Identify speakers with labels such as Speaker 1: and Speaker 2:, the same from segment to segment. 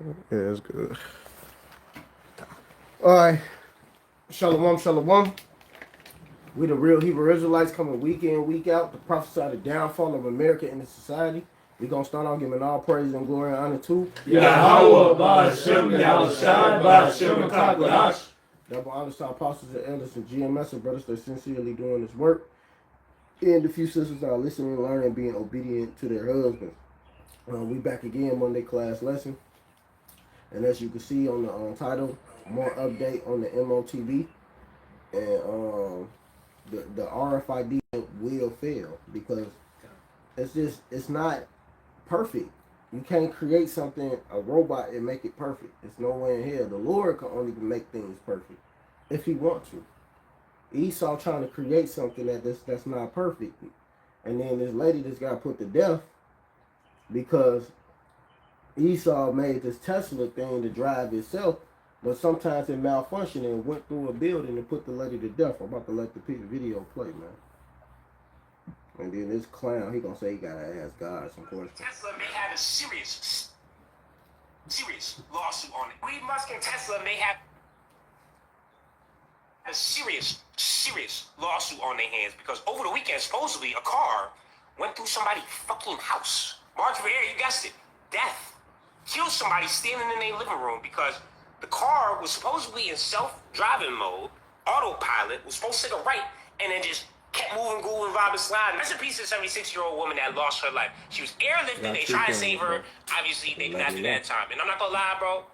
Speaker 1: Yeah, it's good. All right. Shalom, shalom. We the real Hebrew Israelites coming week in, week out to prophesy the downfall of America and its society. We're going to start off giving all praise and glory and honor to
Speaker 2: Yahweh, Ba'ashem, Yahushai, Ba'ashem, Kakwadash.
Speaker 1: double honors to our apostles and elders and GMS and brothers that are sincerely doing this work. And the few sisters that are listening, learning, and being obedient to their husbands. We back again, Monday class lesson. And as you can see on the title, more update on the M.O.T.B. And the RFID will fail because it's not perfect. You can't create something, a robot, and make it perfect. It's no way in hell. The Lord can only make things perfect if he wants to. Esau trying to create something that's not perfect. And then this lady just got put to death because Esau made this Tesla thing to drive itself, but sometimes it malfunctioned and went through a building and put the lady to death. I'm about to let the video play, man. And then this clown, he gonna say he gotta ask God some questions.
Speaker 3: Tesla may have a serious lawsuit on it. Elon Musk and Tesla may have a serious lawsuit on their hands because over the weekend, supposedly, a car went through somebody's fucking house. March for air, you guessed it. Death. Killed somebody standing in their living room because the car was supposedly in self-driving mode, autopilot, was supposed to take a right, and then just kept moving, grooving, vibing, sliding. That's a piece of 76-year-old woman that lost her life. She was airlifted. They tried to save her. Obviously, they did not do that time. And I'm not gonna lie, bro.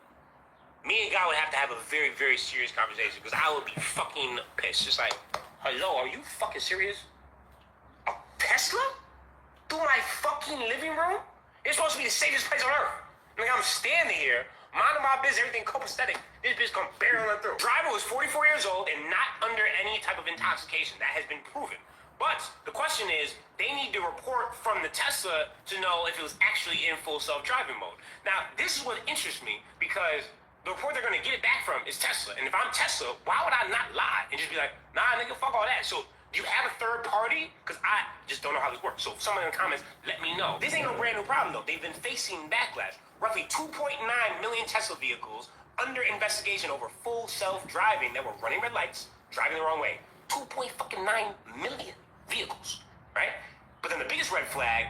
Speaker 3: Me and God would have to have a very, very serious conversation because I would be fucking pissed. Just like, hello, are you fucking serious? A Tesla? Through my fucking living room? It's supposed to be the safest place on earth. Like, I'm standing here, minding my business, everything copacetic. This bitch come barreling through. Driver was 44 years old and not under any type of intoxication. That has been proven. But the question is, they need to report from the Tesla to know if it was actually in full self-driving mode. Now, this is what interests me because the report they're going to get it back from is Tesla. And if I'm Tesla, why would I not lie and just be like, nah, nigga, fuck all that. So do you have a third party? Because I just don't know how this works. So if someone in the comments, let me know. This ain't no brand new problem, though. They've been facing backlash. Roughly 2.9 million Tesla vehicles under investigation over full self-driving that were running red lights, driving the wrong way. 2.9 million vehicles, right? But then the biggest red flag,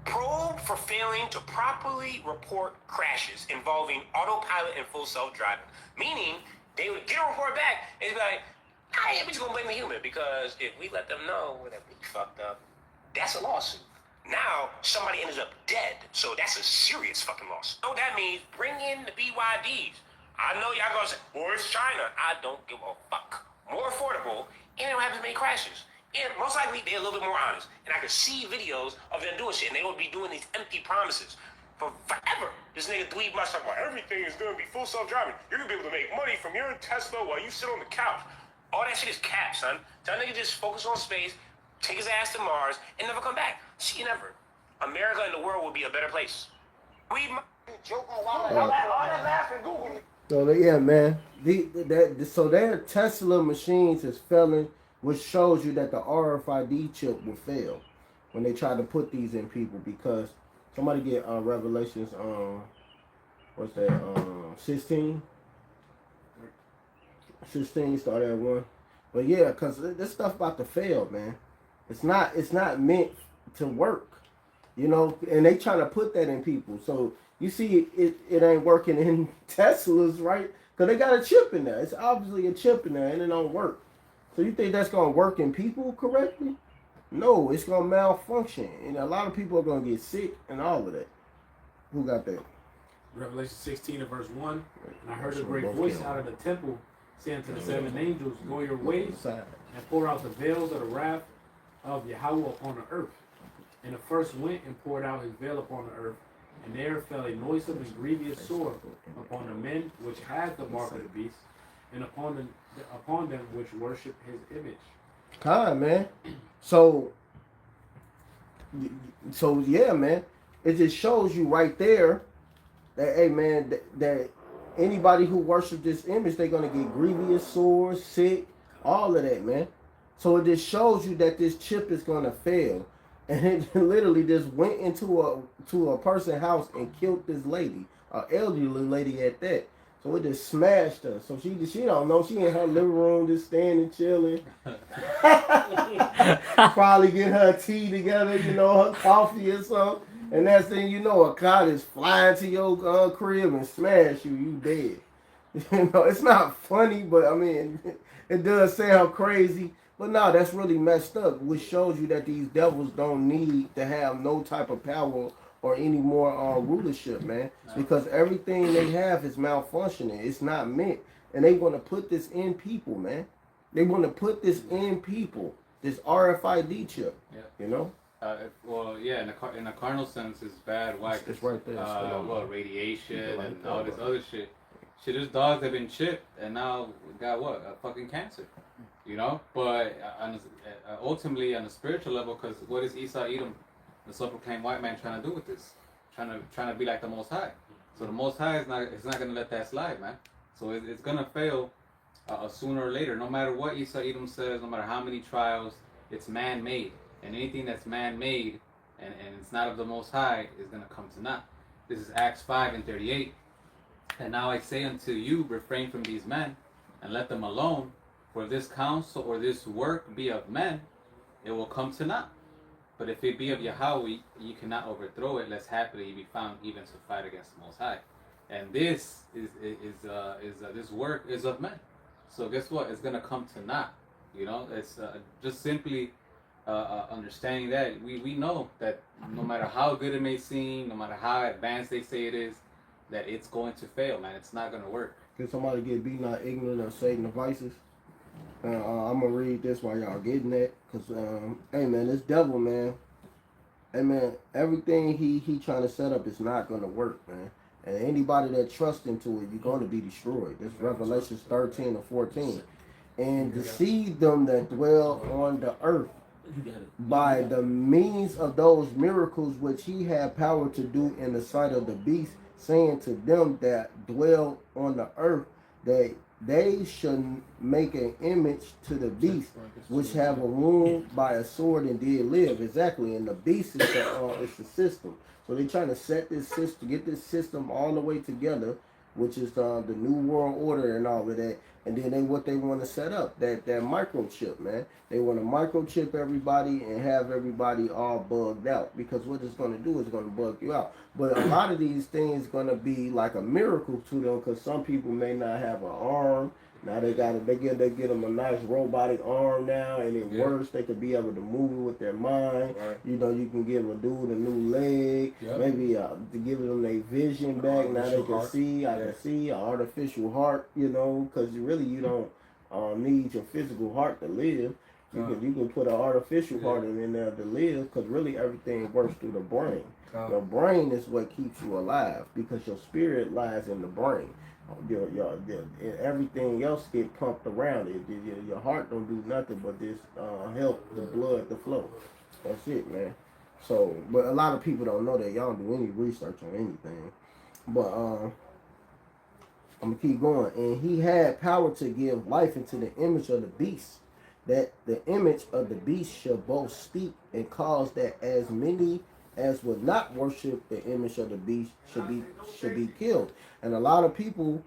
Speaker 3: probe for failing to properly report crashes involving autopilot and full self-driving. Meaning, they would get a report back and be like, we just gonna blame the human because if we let them know that we fucked up, that's a lawsuit. Now, somebody ended up dead, so that's a serious fucking loss. So that means bring in the BYDs. I know y'all gonna say, well, it's China. I don't give a fuck. More affordable, and they don't have as many crashes. And most likely, they're a little bit more honest. And I can see videos of them doing shit, and they will be doing these empty promises for forever. This nigga Dweeb must talk about everything is gonna be full self-driving. You're gonna be able to make money from your Tesla while you sit on the couch. All that shit is cap, son. Tell nigga just focus on space, take his ass to Mars, and never come back. See you never. America and the world will be a better place. We joke on all that laughing Google.
Speaker 1: So yeah, man. So their Tesla machines is failing, which shows you that the RFID chip will fail when they try to put these in people because somebody get Revelations what's that 16 started at 1. But yeah, because this stuff about to fail, man. It's not meant to work. You know, and they trying to put that in people. So you see it ain't working in Teslas, right? Because they got a chip in there. It's obviously a chip in there and it don't work. So you think that's going to work in people correctly? No, it's going to malfunction. And a lot of people are going to get sick and all of that. Who got that?
Speaker 2: Revelation 16 and verse 1. And I heard a great voice out of the temple saying to the 7 angels, go your ways and pour out the veils of the wrath of Yahweh upon the earth. And the first went and poured out his veil upon the earth, and there fell a noisome and grievous sword upon the men which had the mark of the beast, and upon them which worship his image.
Speaker 1: God, man. So yeah, man. It just shows you right there that, hey, man, that anybody who worships this image, they're gonna get grievous sores, sick, all of that, man. So it just shows you that this chip is gonna fail. and it literally just went into a person's house and killed this lady, an elderly lady at that. So it just smashed her. So she don't know. She in her living room just standing chilling. Probably get her tea together, her coffee or something. And next thing you know, a car is flying to your crib and smash you. You dead. It's not funny, but I mean, it does sound crazy. But no, that's really messed up, which shows you that these devils don't need to have no type of power or any more rulership, man. Because everything they have is malfunctioning. It's not meant. And they want to put this in people, man. They want to put this in people. This RFID chip,
Speaker 4: Well, yeah, in a carnal sense, it's bad. Why?
Speaker 1: It's right there.
Speaker 4: Radiation and all this other shit. Shit, there's dogs that have been chipped and now got a fucking cancer, But ultimately, on a spiritual level, because what is Esau Edom, the self-proclaimed white man, trying to do with this? Trying to be like the Most High. So the Most High is not gonna let that slide, man. So it's gonna fail sooner or later. No matter what Esau Edom says, no matter how many trials, it's man-made, and anything that's man-made and it's not of the Most High is gonna come to naught. This is Acts 5:38. And now I say unto you, refrain from these men, and let them alone. For this counsel or this work be of men, it will come to naught. But if it be of Yahweh, you cannot overthrow it, lest happily you be found even to fight against the Most High. And this this work is of men. So guess what? It's gonna come to naught. It's just simply understanding that we know that no matter how good it may seem, no matter how advanced they say it is, that it's going to fail, man. It's not going to work.
Speaker 1: Can somebody get beat not ignorant of Satan's devices? I'm going to read this while y'all getting that. Because, hey, man, this devil, man. Hey, man, everything he trying to set up is not going to work, man. And anybody that trusts into it, you're going to be destroyed. This is Revelation 13 or 14. And deceive them that dwell on the earth by the means of those miracles which he had power to do in the sight of the beast, saying to them that dwell on the earth that they should make an image to the beast, which have a wound by a sword and did live. Exactly, and the beast is the system. So they're trying to set this system, get this system all the way together, which is the New World Order and all of that. And then what they want to set up, that microchip, man. They want to microchip everybody and have everybody all bugged out. Because what it's going to do is going to bug you out. But a lot of these things going to be like a miracle to them, because some people may not have an arm. Now they get them a nice robotic arm now, and it works. They could be able to move it with their mind. Right. You can give a dude a new leg, maybe to give them their vision back. Now they can see. I can see an artificial heart. Because really you don't need your physical heart to live. You can put an artificial heart in there to live, because really everything works through the brain. The brain is what keeps you alive, because your spirit lies in the brain. Everything else get pumped around it. Your heart don't do nothing but just help the blood to flow. That's it, man. So, but a lot of people don't know that. Y'all don't do any research on anything. But I'm gonna keep going. And he had power to give life into the image of the beast, that the image of the beast shall both speak and cause that as many as would not worship the image of the beast should be killed. And a lot of people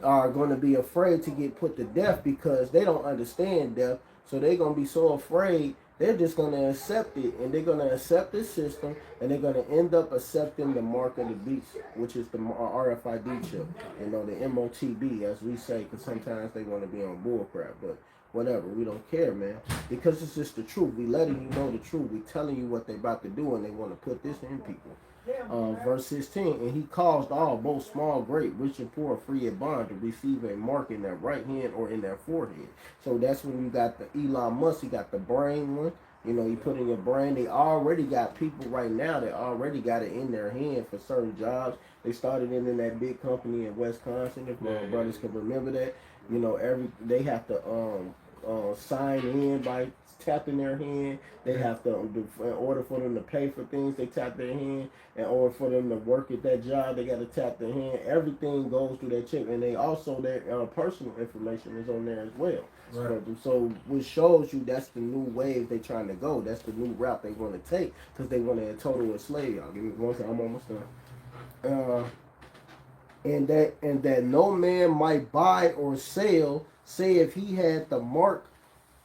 Speaker 1: are going to be afraid to get put to death because they don't understand death. So they're going to be so afraid, they're just going to accept it. And they're going to accept the system, and they're going to end up accepting the mark of the beast, which is the RFID chip. The M.O.T.B, as we say, because sometimes they want to be on bullcrap. But whatever, we don't care, man, because it's just the truth. We letting you know the truth. We telling you what they about to do, and they want to put this in people. Verse 16, and he caused all, both small, great, rich and poor, free and bond, to receive a mark in their right hand or in their forehead. So that's when you got the Elon Musk. You got the brain one. You put in your brain. They already got people right now that already got it in their hand for certain jobs. They started in that big company in Wisconsin, if my brothers can remember that. They have to sign in by tapping their hand. They have to, in order for them to pay for things, they tap their hand. In order for them to work at that job, they got to tap their hand. Everything goes through that chip, and they also their personal information is on there as well. Right. So which shows you that's the new wave they trying to go. That's the new route they want to take because they want to total enslave y'all. Give me one second, I'm almost done. And that no man might buy or sell, say if he had the mark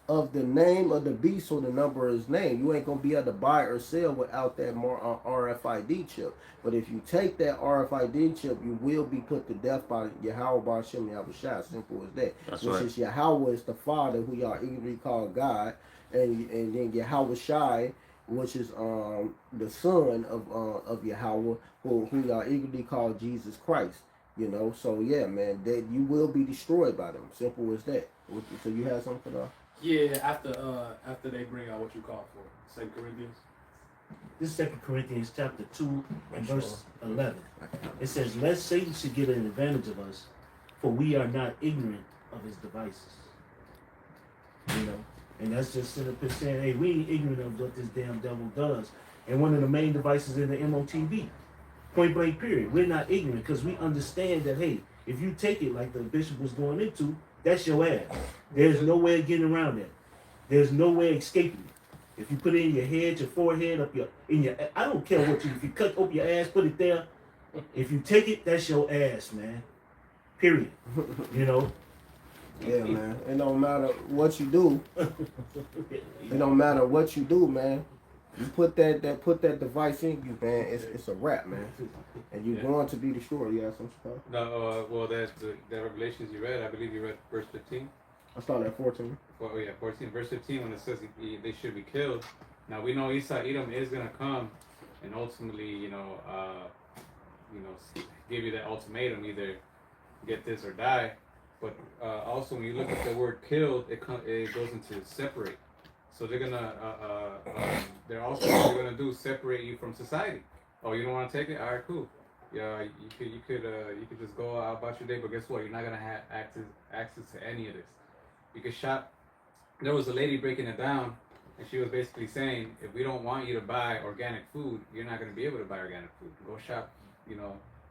Speaker 1: of the name of the beast or the number of his name. You ain't gonna be able to buy or sell without that RFID chip. But if you take that RFID chip, you will be put to death by Yahweh B'Shem Yahushua. Simple as that.
Speaker 5: That's
Speaker 1: which
Speaker 5: right.
Speaker 1: is Yahweh is the Father, who y'all eagerly call God, and then Yahushua, which is the son of Yahweh, who y'all eagerly call Jesus Christ. You know, so yeah, man, that you will be destroyed by them. Simple as that. So you have something for that?
Speaker 2: Yeah, after they bring out what you call for 2 Corinthians.
Speaker 6: This is 2 Corinthians chapter 2 and verse 11. It says, lest Satan should get an advantage of us, for we are not ignorant of his devices. You know, and that's just simply saying, hey, we ain't ignorant of what this damn devil does. And one of the main devices is the M.O.T.B. Point blank period. We're not ignorant because we understand that, hey, if you take it like the bishop was going into, that's your ass. There's no way of getting around that. There's no way of escaping it. If you put it in your head, your forehead, I don't care what if you cut open your ass, put it there. If you take it, that's your ass, man. Period. You know?
Speaker 1: Yeah, man. It don't matter what you do. It don't matter what you do, man. You put that device in you, man. It's a wrap, man. And you're going to be destroyed. You have some stuff.
Speaker 4: No, well, that's the Revelations you read. I believe you read verse 15.
Speaker 1: I started at 14.
Speaker 4: Well, yeah, 14. Verse 15 when it says they should be killed. Now we know Edom is gonna come, and ultimately, give you that ultimatum: either get this or die. But also, when you look at the word "killed," it goes into separate. So they're gonna they're gonna do separate you from society. Oh, you don't want to take it? All right, cool. Yeah, you could just go about your day. But guess what? You're not gonna have access to any of this. You get shot. There was a lady breaking it down, and she was basically saying, if we don't want you to buy organic food, you're not gonna be able to buy organic food. Go shop,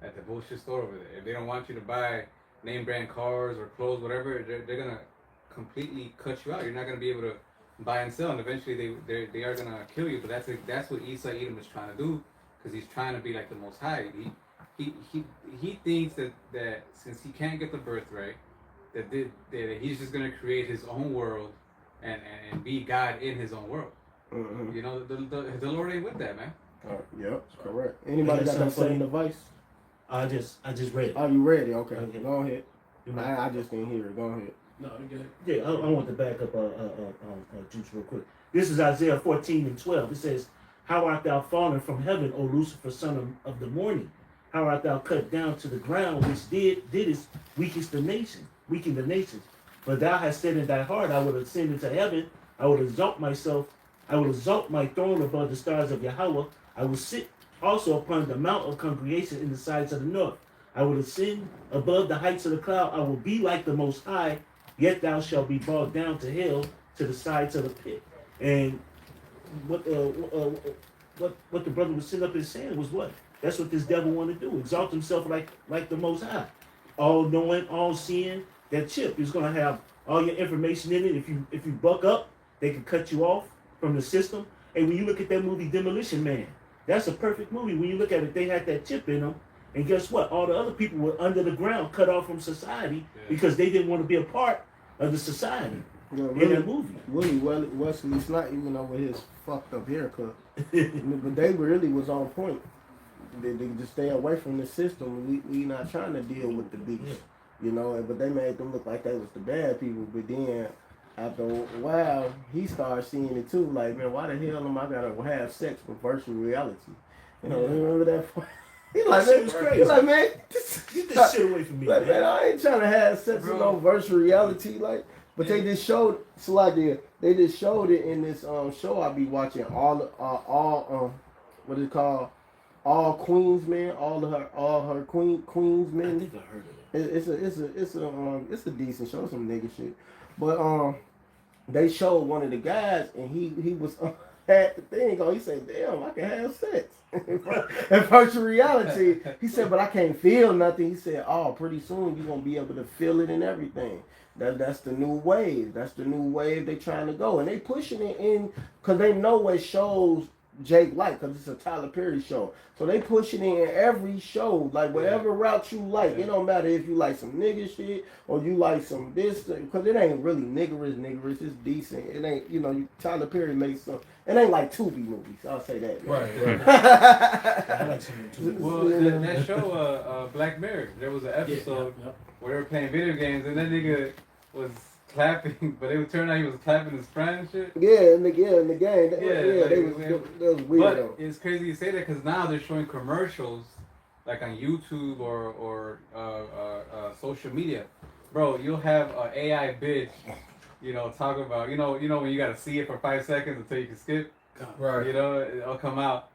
Speaker 4: at the bullshit store over there. If they don't want you to buy name brand cars or clothes, whatever, they're gonna completely cut you out. You're not gonna be able to buy and sell, and eventually they are gonna kill you. But that's what Edom is trying to do, because he's trying to be like the Most High. He thinks that since he can't get the birthright, that he's just gonna create his own world and be God in his own world. Mm-hmm. The Lord ain't with that, man.
Speaker 1: Yep, correct. Anybody got that same device?
Speaker 6: I just read it.
Speaker 1: Oh, you read it? Okay. Go ahead. I just didn't hear it. Go ahead.
Speaker 2: No, you get it.
Speaker 6: Yeah, I want to back up Juice real quick. This is Isaiah 14 and 12. It says, how art thou fallen from heaven, O Lucifer, son of the morning? How art thou cut down to the ground, which didst weaken the nations? But thou hast said in thy heart, I will ascend into heaven. I will exalt myself. I will exalt my throne above the stars of Yahweh. I will sit also upon the mount of congregation in the sides of the north. I will ascend above the heights of the cloud. I will be like the Most High. Yet thou shalt be brought down to hell, to the sides of the pit. And what the brother was sitting up and saying was what? That's what this devil want to do. Exalt himself like the Most High. All knowing, all seeing. That chip is going to have all your information in it. If you buck up, they can cut you off from the system. And when you look at that movie Demolition Man, that's a perfect movie. When you look at it, they had that chip in them. And guess what? All the other people were under the ground, cut off from society because they didn't want to be a part of the society in that movie.
Speaker 1: Really, Wesley Snipes, even with his fucked up haircut, but they really was on point. They just stay away from the system. We not trying to deal with the beast, But they made them look like they was the bad people. But then after a while, he started seeing it too. Like, man, why the hell am I gonna have sex with virtual reality? Remember that point? He's like, man,
Speaker 6: crazy.
Speaker 1: He's like, man,
Speaker 6: get this shit away from me.
Speaker 1: Like, man, I ain't trying to have sex with no virtual reality. Like, but they just showed they just showed it in this show I be watching. All what is it called? All Queens Men. All her Queens Men.
Speaker 6: I think I heard of it.
Speaker 1: It's a decent show, some nigga shit. But they showed one of the guys, and he was had the thing on. He said, "Damn, I can have sex." In virtual reality, he said, "But I can't feel nothing." He said, "Oh, pretty soon you're gonna be able to feel it and everything." That's the new wave. That's the new wave they trying to go, and they pushing it in because they know what shows Jake like, because it's a Tyler Perry show. So they pushing it in every show, like whatever route you like. It don't matter if you like some nigga shit or you like some this, because it ain't really niggerous. It's decent. It ain't, Tyler Perry makes some. It ain't like 2B movies. I'll say that.
Speaker 6: Right. I like some too.
Speaker 4: Well, that show, Black Mirror, there was an episode where they were playing video games and that nigga was clapping, but it would turn out he was clapping his friend and shit.
Speaker 1: Yeah, in the game. That was weird.
Speaker 4: But
Speaker 1: though.
Speaker 4: it's crazy you say that because now they're showing commercials like on YouTube or social media. Bro, you'll have an AI bitch, talk about, when you gotta see it for 5 seconds until you can skip.
Speaker 6: Right.
Speaker 4: It'll come out.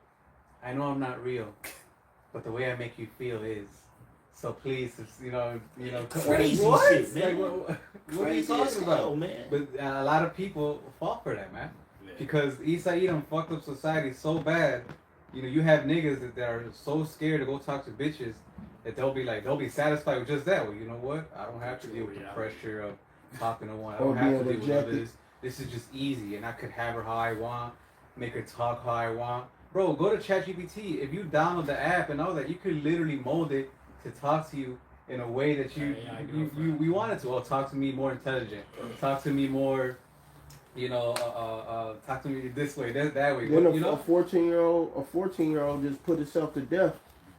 Speaker 4: I know I'm not real, but the way I make you feel is. So please,
Speaker 6: Crazy
Speaker 1: what?
Speaker 6: shit, man.
Speaker 4: Like, what are you talking about,
Speaker 6: man?
Speaker 4: But a lot of people fall for that, man. Because Issa Edom fucked up society so bad. You have niggas that are so scared to go talk to bitches that they'll be satisfied with just that. Well, you know what? I don't have to deal with the pressure of talking to one. I don't have to deal with others. This is just easy, and I could have her how I want, make her talk how I want. Bro, go to ChatGPT. If you download the app and all that, you could literally mold it to talk to you in a way that we wanted to. Oh, talk to me more intelligent. Talk to me more, talk to me this way, that way.
Speaker 1: Then a 14-year-old just put himself to death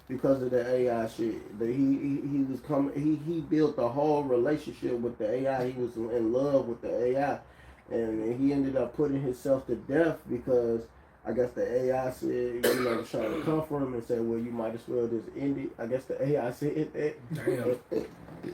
Speaker 1: because of the AI shit. That he was coming. He built a whole relationship with the AI. He was in love with the AI, and he ended up putting himself to death because. I guess the AI said, trying to comfort him and said, well, you might as well just end it. I guess the AI said that.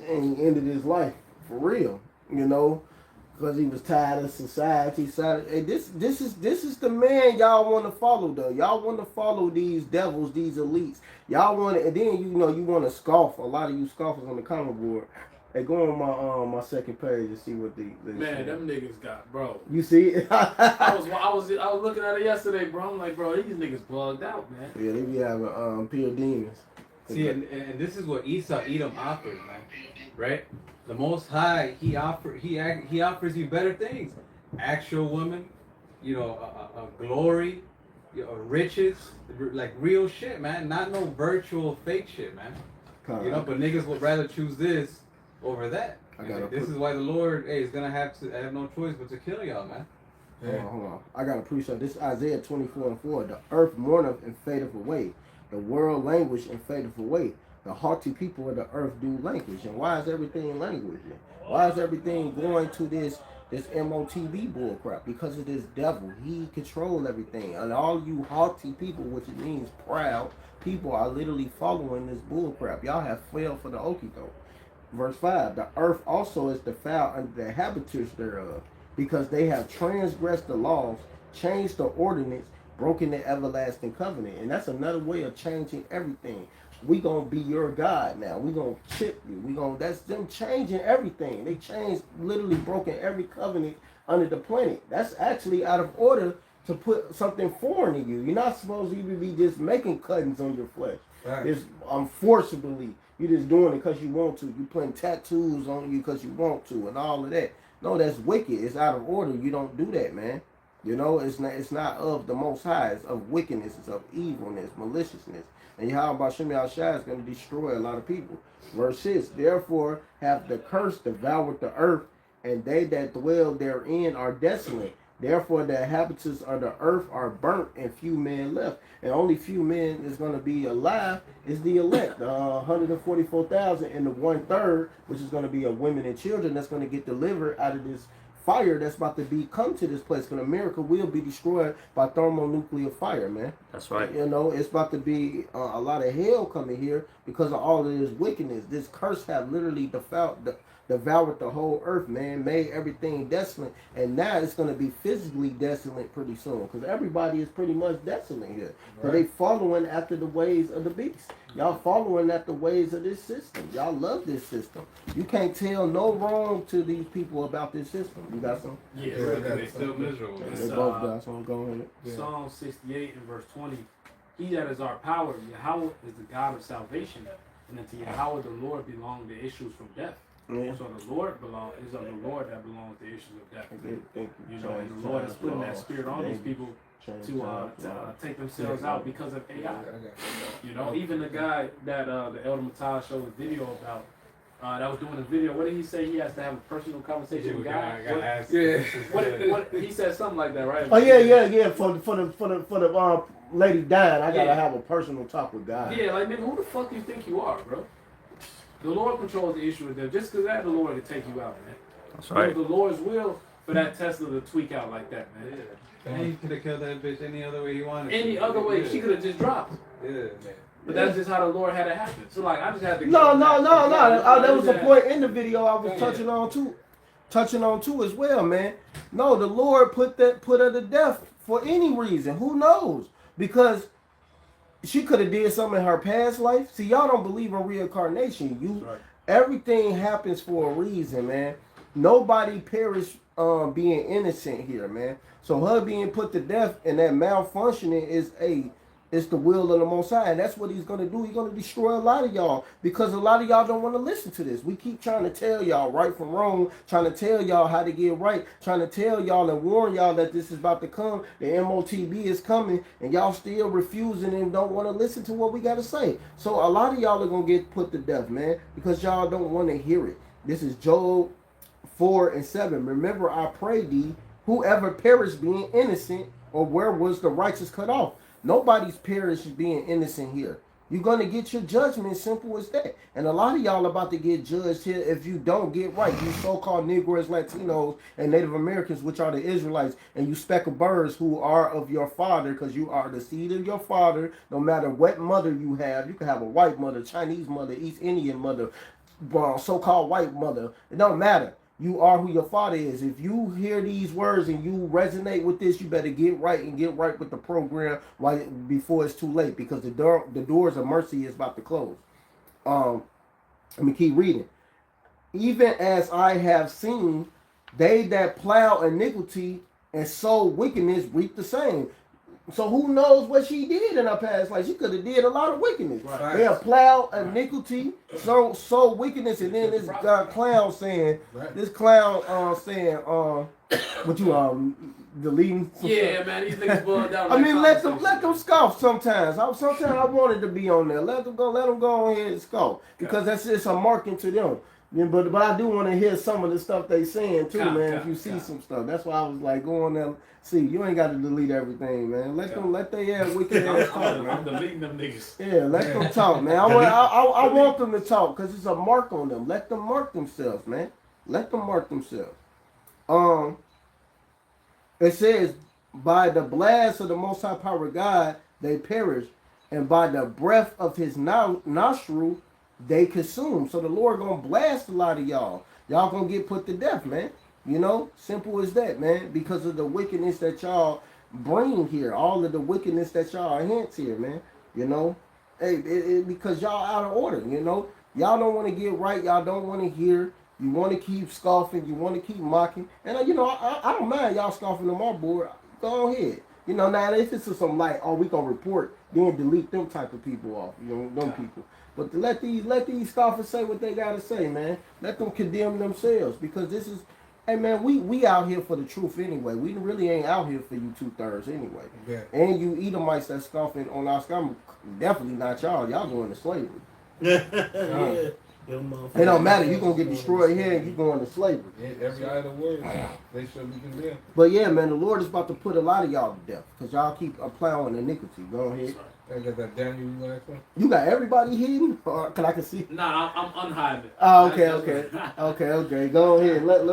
Speaker 1: And he ended his life, for real, because he was tired of society. Hey, this is the man y'all want to follow, though. Y'all want to follow these devils, these elites. Y'all want to, and then, you want to scoff. A lot of you scoffers on the comment board. Hey, go on my second page and see what the
Speaker 2: man, them niggas got, bro.
Speaker 1: You see?
Speaker 2: I was looking at it yesterday, bro. I'm like, bro, these niggas bugged out, man.
Speaker 1: Yeah, they be having pure demons.
Speaker 4: See, and this is what Esau Edom offers, man. Right? The Most High, he offers you better things. Actual woman, a glory, riches, like real shit, man. Not no virtual fake shit, man. But niggas would rather choose this over that. This is why the Lord is gonna have no choice but to kill y'all, man.
Speaker 1: Hold on. I gotta appreciate this. Isaiah 24:4. The earth mourneth and fadeth away. The world languish and fadeth away. The haughty people of the earth do languish. And why is everything languishing? Why is everything going to this M.O.T.B bullcrap? Because of this devil. He controls everything. And all you haughty people, which it means proud people, are literally following this bullcrap. Y'all have fell for the okey-doke. Verse 5, the earth also is defiled under the habitants thereof, because they have transgressed the laws, changed the ordinance, broken the everlasting covenant. And that's another way of changing everything. We gonna be your God now. We gonna chip you. That's them changing everything. They changed, literally broken every covenant under the planet. That's actually out of order to put something foreign in you. You're not supposed to even be just making cuttings on your flesh. Right. It's unfortunately. You're just doing it because you want to. You putting tattoos on you because you want to and all of that. No, that's wicked. It's out of order. You don't do that, man. It's not of the Most High. It's of wickedness. It's of evilness, maliciousness. And Yahweh Shem Yahushua is going to destroy a lot of people. Verse 6, therefore have the curse devoured the earth, and they that dwell therein are desolate. Therefore the inhabitants of the earth are burnt, and few men left. And only few men is going to be alive is the elect, 144,000, and the 1/3, which is going to be of women and children, that's going to get delivered out of this fire that's about to come to this place. Because America will be destroyed by thermonuclear fire, man.
Speaker 5: That's right.
Speaker 1: It's about to be a lot of hell coming here because of all of this wickedness. This curse have literally devoured the whole earth, man. Made everything desolate. And now it's going to be physically desolate pretty soon. Because everybody is pretty much desolate here. Because they following after the ways of the beast. Y'all following at the ways of this system. Y'all love this system. You can't tell no wrong to these people about this system. You got some?
Speaker 2: Yeah,
Speaker 4: They still miserable.
Speaker 1: They both got some. Go ahead.
Speaker 2: Psalm 68 and verse 20. He that is our power, Yahweh is the God of salvation, and unto Yahweh the Lord belong the issues from death.
Speaker 1: Yeah.
Speaker 2: So the Lord is of the Lord that belongs the issues of death.
Speaker 1: Thank you.
Speaker 2: You know, and the Lord is putting that spirit on these people to take themselves out because of AI. You know, even the guy that the Elder Matai showed a video about that was doing a video. What did he say? He has to have a personal conversation with God. What he said something like that, right?
Speaker 1: Oh yeah. For the lady dying, I gotta have a personal talk with God.
Speaker 2: Yeah, like nigga, who the fuck do you think you are, bro? The Lord controls the issue with them. Just because that, the Lord can take you out, man.
Speaker 5: That's right.
Speaker 2: It was the Lord's will for that Tesla to tweak out like that, man.
Speaker 4: And he could have killed that bitch any other way he wanted.
Speaker 2: Any other way, she could have just dropped.
Speaker 4: Yeah, man.
Speaker 2: But that's just how the Lord had it happen. So like, I just had to.
Speaker 1: No. There was a point in the video I was touching on too as well, man. No, the Lord put her to death for any reason. Who knows? Because she could have did something in her past life. See, y'all don't believe in reincarnation. Everything happens for a reason, man. Nobody perished being innocent here, man. So her being put to death and that malfunctioning is the will of the Most High, and that's what he's gonna do. He's gonna destroy a lot of y'all because a lot of y'all don't want to listen to this. We keep trying to tell y'all right from wrong, trying to tell y'all how to get right, trying to tell y'all and warn y'all that this is about to come. The M.O.T.B is coming, and y'all still refusing and don't want to listen to what we gotta say. So a lot of y'all are gonna get put to death, man, because y'all don't want to hear it. This is Job 4:7. Remember, I pray thee, whoever perished being innocent, or where was the righteous cut off? Nobody's perished being innocent here. You're going to get your judgment, simple as that. And a lot of y'all about to get judged here if you don't get right. You so-called Negroes, Latinos, and Native Americans, which are the Israelites, and you speckled birds who are of your father, because you are the seed of your father, no matter what mother you have. You can have a white mother, Chinese mother, East Indian mother, so-called white mother. It don't matter. You are who your father is. If you hear these words and you resonate with this, you better get right and get right with the program before it's too late, because the doors of mercy is about to close. Let me keep reading. Even as I have seen, they that plow iniquity and sow wickedness reap the same. So who knows what she did in her past life? She could have did a lot of wickedness. Right. They have plowed iniquity, so wickedness, and then this clown saying, what you deleting?
Speaker 2: Yeah, man, these niggas boiled down.
Speaker 1: I mean, let them scoff sometimes. Sometimes I wanted to be on there. Let them go on here and scoff, because that's just a marking to them. Yeah, but I do want to hear some of the stuff they saying too, man. If you see some stuff, that's why I was like, go on there. See, you ain't got to delete everything, man. Let they have wicked ass talk, man.
Speaker 2: I'm deleting them niggas.
Speaker 1: Yeah, let them talk, man. I want them to talk, because it's a mark on them. Let them mark themselves, man. Let them mark themselves. It says, by the blast of the Most High Power God, they perish, and by the breath of his nostril, they consume. So the Lord gonna blast a lot of y'all. Y'all gonna get put to death, man. You know, simple as that, man. Because of the wickedness that y'all bring here, all of the wickedness that y'all hints here, man. You know, because y'all out of order. You know, y'all don't want to get right. Y'all don't want to hear. You want to keep scoffing. You want to keep mocking. And you know, I don't mind y'all scoffing on my board. Go ahead. You know, now if it's some like, oh, we gonna report, then delete them type of people off. You know, them people. But let these scoffers say what they gotta say, man. Let them condemn themselves, because this is, hey man, we out here for the truth anyway. We really ain't out here for you 2/3 anyway. Yeah. And you Edomites that scoffing on our scum, definitely not y'all. Y'all going to slavery.
Speaker 6: Yeah.
Speaker 1: It don't matter. You gonna get destroyed here, and you going to slavery.
Speaker 7: Yeah, every idle word, they should be condemned.
Speaker 1: But yeah, man, the Lord is about to put a lot of y'all to death, because y'all keep plowing iniquity. Go ahead.
Speaker 7: I got that Daniel, you got that one?
Speaker 1: You got everybody hidden? Cause I can see.
Speaker 2: Nah, I'm unhiding.
Speaker 1: Oh, okay. Go ahead. Let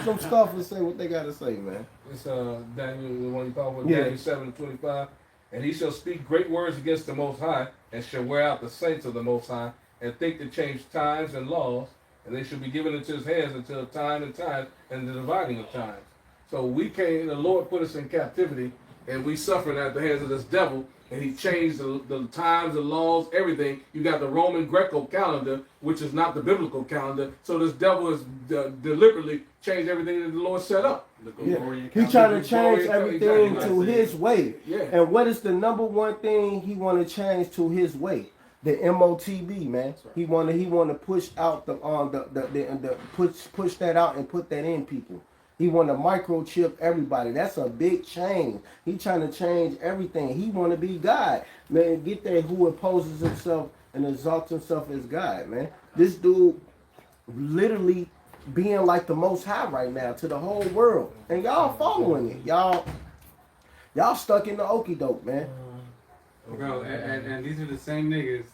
Speaker 1: them scoffers say what they gotta say, man.
Speaker 7: It's Daniel, the one you talking about,
Speaker 1: Yeah.
Speaker 7: Daniel 7:25. And he shall speak great words against the Most High, and shall wear out the saints of the Most High, and think to change times and laws, and they shall be given into his hands until time and time, and the dividing of times. So the Lord put us in captivity, and we suffering at the hands of this devil, and he changed the times, the laws, everything. You got the Roman Greco calendar, which is not the biblical calendar. So this devil has deliberately changed everything that the Lord set up.
Speaker 1: He trying to change everything
Speaker 7: exactly.
Speaker 1: to his way.
Speaker 7: Yeah.
Speaker 1: And what is the number one thing he want to change to his way? The M.O.T.B, man.
Speaker 2: Right.
Speaker 1: He want to push out the push that out and put that in people. He want to microchip everybody. That's a big change. He trying to change everything. He want to be God, man. Get that who opposes himself and exalts himself as God, man. This dude literally being like the Most High right now to the whole world, and y'all following it. Y'all stuck in the okie doke, man.
Speaker 4: Bro, and these are the same niggas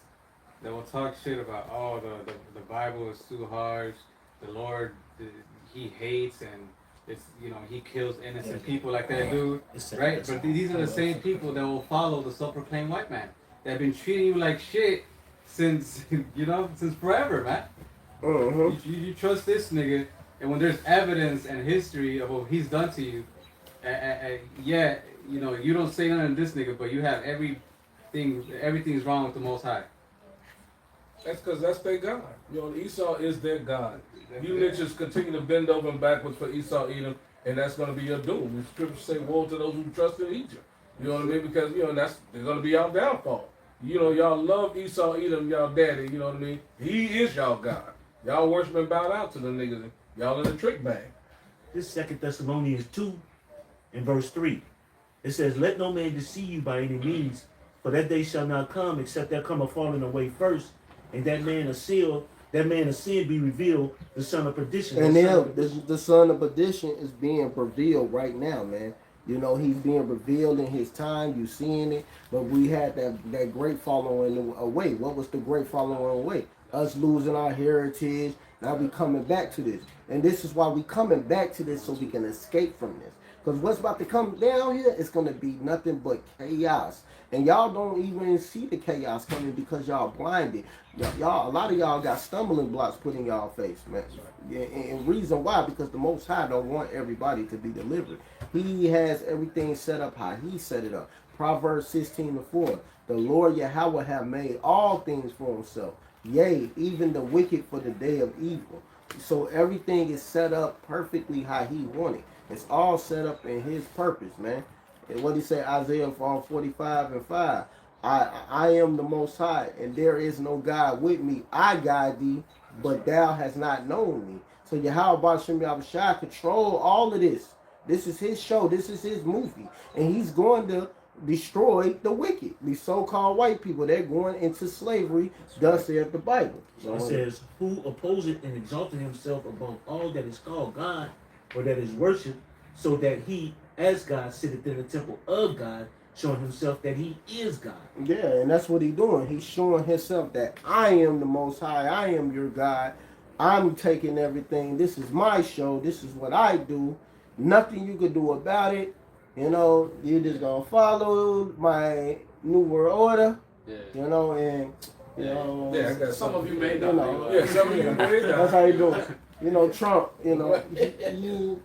Speaker 4: that will talk shit about, oh, the Bible is too harsh, the Lord, he hates, and it's, you know, he kills innocent people like that dude, right? But these are the same people that will follow the self-proclaimed white man that have been treating you like shit since, you know, since forever, man. You trust this nigga, and when there's evidence and history of what he's done to you, yeah, you know, you don't say nothing to this nigga, but you have everything's wrong with the Most High.
Speaker 7: That's because that's their God. You know, Esau is their God. You niches continue to bend over and backwards for Esau, Edom, and that's going to be your doom. The scriptures say, woe to those who trust in Egypt. You know what I mean? Because, you know, they're going to be our downfall. You know, y'all love Esau, Edom, y'all daddy, you know what I mean? He is y'all God. Y'all worship and bow out to the niggas. Y'all in the trick bag.
Speaker 6: This 2 Thessalonians 2 and verse 3. It says, let no man deceive you by any means, for that day shall not come, except there come a falling away first, and that man of sin be revealed, the son of perdition.
Speaker 1: And the son of perdition is being revealed right now, man. You know, he's being revealed in his time. You seeing it. But we had that great following away. What was the great following away? Us losing our heritage. Now we coming back to this. And this is why we coming back to this, so we can escape from this. Because what's about to come down here is going to be nothing but chaos. And y'all don't even see the chaos coming because y'all blinded. Y'all, a lot of y'all got stumbling blocks put in y'all face, man. And reason why, because the Most High don't want everybody to be delivered. He has everything set up how he set it up. Proverbs 16:4. The Lord Yahweh have made all things for himself. Yea, even the wicked for the day of evil. So everything is set up perfectly how he wanted. It's all set up in his purpose, man. And what he say, Isaiah 45:5. I am the Most High, and there is no God with me. I guide thee, but thou hast not known me. So Yahweh Shem Yahushua control all of this. This is his show. This is his movie. And he's going to destroy the wicked. These so-called white people, they're going into slavery. Thus saith the Bible.
Speaker 6: So it says, who opposeth and exalted himself above all that is called God, or that is worshipped, so that he, as God, sitteth in the temple of God, showing himself that he is God.
Speaker 1: Yeah, and that's what he's doing. He's showing himself that I am the Most High. I am your God. I'm taking everything. This is my show. This is what I do. Nothing you could do about it. You know, you're just going to follow my new world order. Yeah. You know, and, you know.
Speaker 7: Yeah,
Speaker 2: some of you may
Speaker 1: not.
Speaker 7: Yeah, some of you may not.
Speaker 1: That's how you do it. You know, Trump, you know, you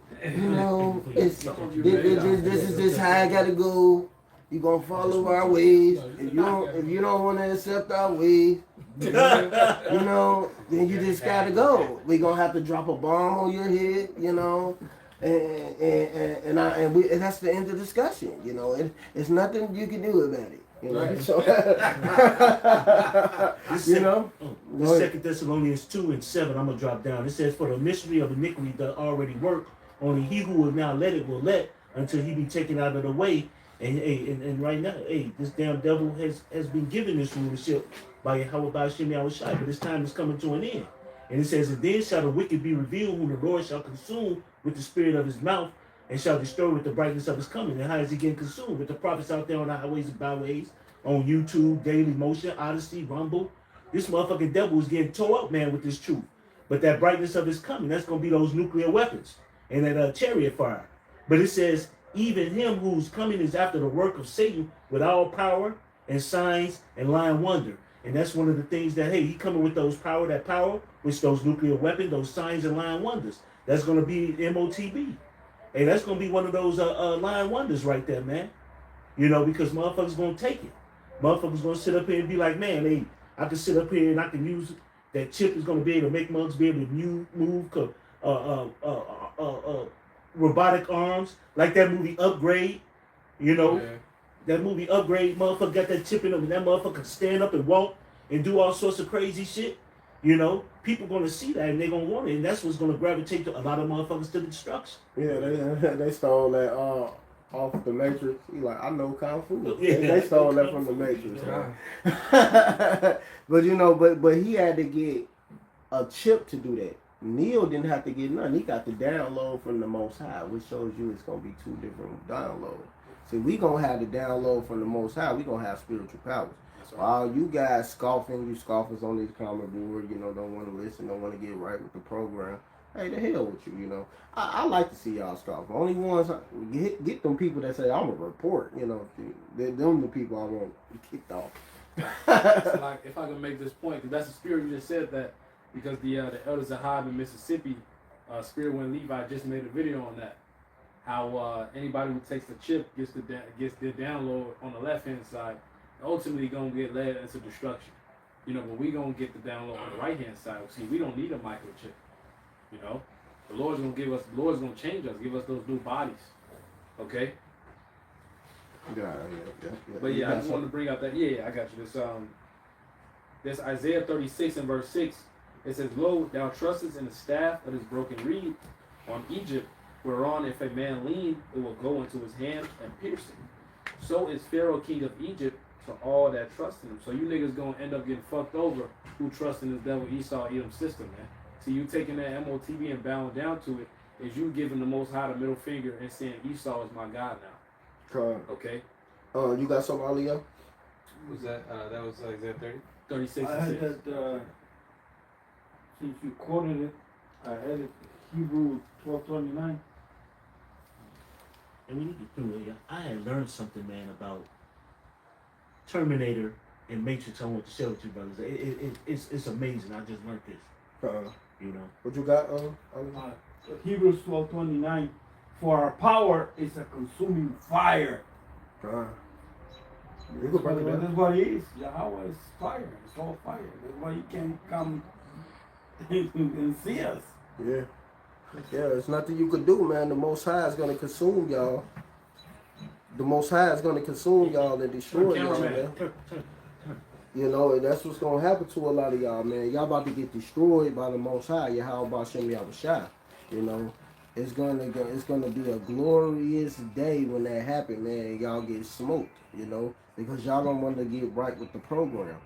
Speaker 1: know, this is how I got to go. You gonna follow our ways. If you don't want to accept our ways, you know, then you just gotta go. We gonna have to drop a bomb on your head, you know, and that's the end of the discussion. You know, it's nothing you can do about it. You know,
Speaker 7: right.
Speaker 1: So, you know.
Speaker 6: This 2 Thessalonians 2:7. I'm gonna drop down. It says, for the mystery of iniquity doth already work. Only he who will now let it will let until he be taken out of the way. And right now, this damn devil has been given this rulership by Yahweh Shem Yahushua, but his time is coming to an end. And it says, and then shall the wicked be revealed, whom the Lord shall consume with the spirit of his mouth, and shall destroy with the brightness of his coming. And how is he getting consumed? With the prophets out there on the highways and byways, on YouTube, Daily Motion, Odyssey, Rumble. This motherfucking devil is getting tore up, man, with this truth. But that brightness of his coming, that's going to be those nuclear weapons and that chariot fire. But it says, even him whose coming is after the work of Satan with all power and signs and lying wonder. And that's one of the things that, he coming with that power, which those nuclear weapons, those signs and lying wonders. That's going to be M.O.T.B. Hey, that's going to be one of those lying wonders right there, man. You know, because motherfuckers going to take it. Motherfuckers gonna sit up here and be like, man, hey, I can sit up here and I can use that chip is gonna be able to make mugs be able to move robotic arms, like that movie Upgrade, you know.
Speaker 4: Yeah.
Speaker 6: That movie Upgrade, motherfucker got that chip in him, and that motherfucker can stand up and walk and do all sorts of crazy shit. You know, people gonna see that and they gonna want it, and that's what's gonna gravitate to a lot of motherfuckers to the destruction.
Speaker 1: Yeah, they stole that off the Matrix. He like, I know Kung Fu.
Speaker 6: Yeah.
Speaker 1: They stole that from the Matrix. But you know, but he had to get a chip to do that. Neo didn't have to get nothing. He got the download from the Most High, which shows you it's gonna be two different downloads. See, we gonna have the download from the Most High. We gonna have spiritual powers. While you guys scoffing, you scoffers on this comment board, you know, don't want to listen, don't want to get right with the program. Hey, the hell with you, you know. I like to see y'all scoff. Only ones, get them people that say, I'm a report, you know. They're them the people I want kicked off.
Speaker 2: So like, if I can make this point, because that's the spirit you just said that, because the elders of Hive in Mississippi, Spirit Wind Levi just made a video on that. How anybody who takes the chip gets their download on the left hand side, ultimately gonna get led into destruction. You know, but we gonna get the download on the right hand side. See, we don't need a microchip. You know, the Lord's gonna change us, give us those new bodies. Okay.
Speaker 1: Yeah.
Speaker 2: But yeah, I just wanted to bring out that. Yeah, I got you. This Isaiah 36 and verse 6. It says, "Lo, thou trustest in the staff of this broken reed on Egypt, whereon if a man lean, it will go into his hand and pierce it. So is Pharaoh king of Egypt to all that trust in him." So you niggas gonna end up getting fucked over who trust in this devil Esau Edom system, man. See, you taking that M.O.T.B and bowing down to it is you giving the Most High the middle finger and saying Esau is my God now. Okay.
Speaker 1: You got some, Aliyah?
Speaker 4: Was that that was Isaiah 30?
Speaker 2: 36
Speaker 5: I
Speaker 2: and
Speaker 5: had
Speaker 2: 6.
Speaker 5: that, since you quoted it, I had it, Hebrew 12:29.
Speaker 6: And we need to do it. I had learned something, man, about Terminator and Matrix. I want to share with you, brothers. It's amazing. I just learned this. You know.
Speaker 1: What you got,
Speaker 5: Hebrews 12:29. For our power is a consuming fire.
Speaker 1: You can break it down.
Speaker 5: That's what it is. Yahweh is fire. It's all fire. That's why you can't come and see us.
Speaker 1: Yeah. Yeah, there's nothing you could do, man. The Most High is going to consume y'all. The Most High is going to consume y'all and destroy y'all, man. You know, and that's what's going to happen to a lot of y'all, man. Y'all about to get destroyed by the Most High. How about Shem Yahushua? You know, it's gonna be a glorious day when that happens, man. Y'all get smoked, you know, because y'all don't want to get right with the program.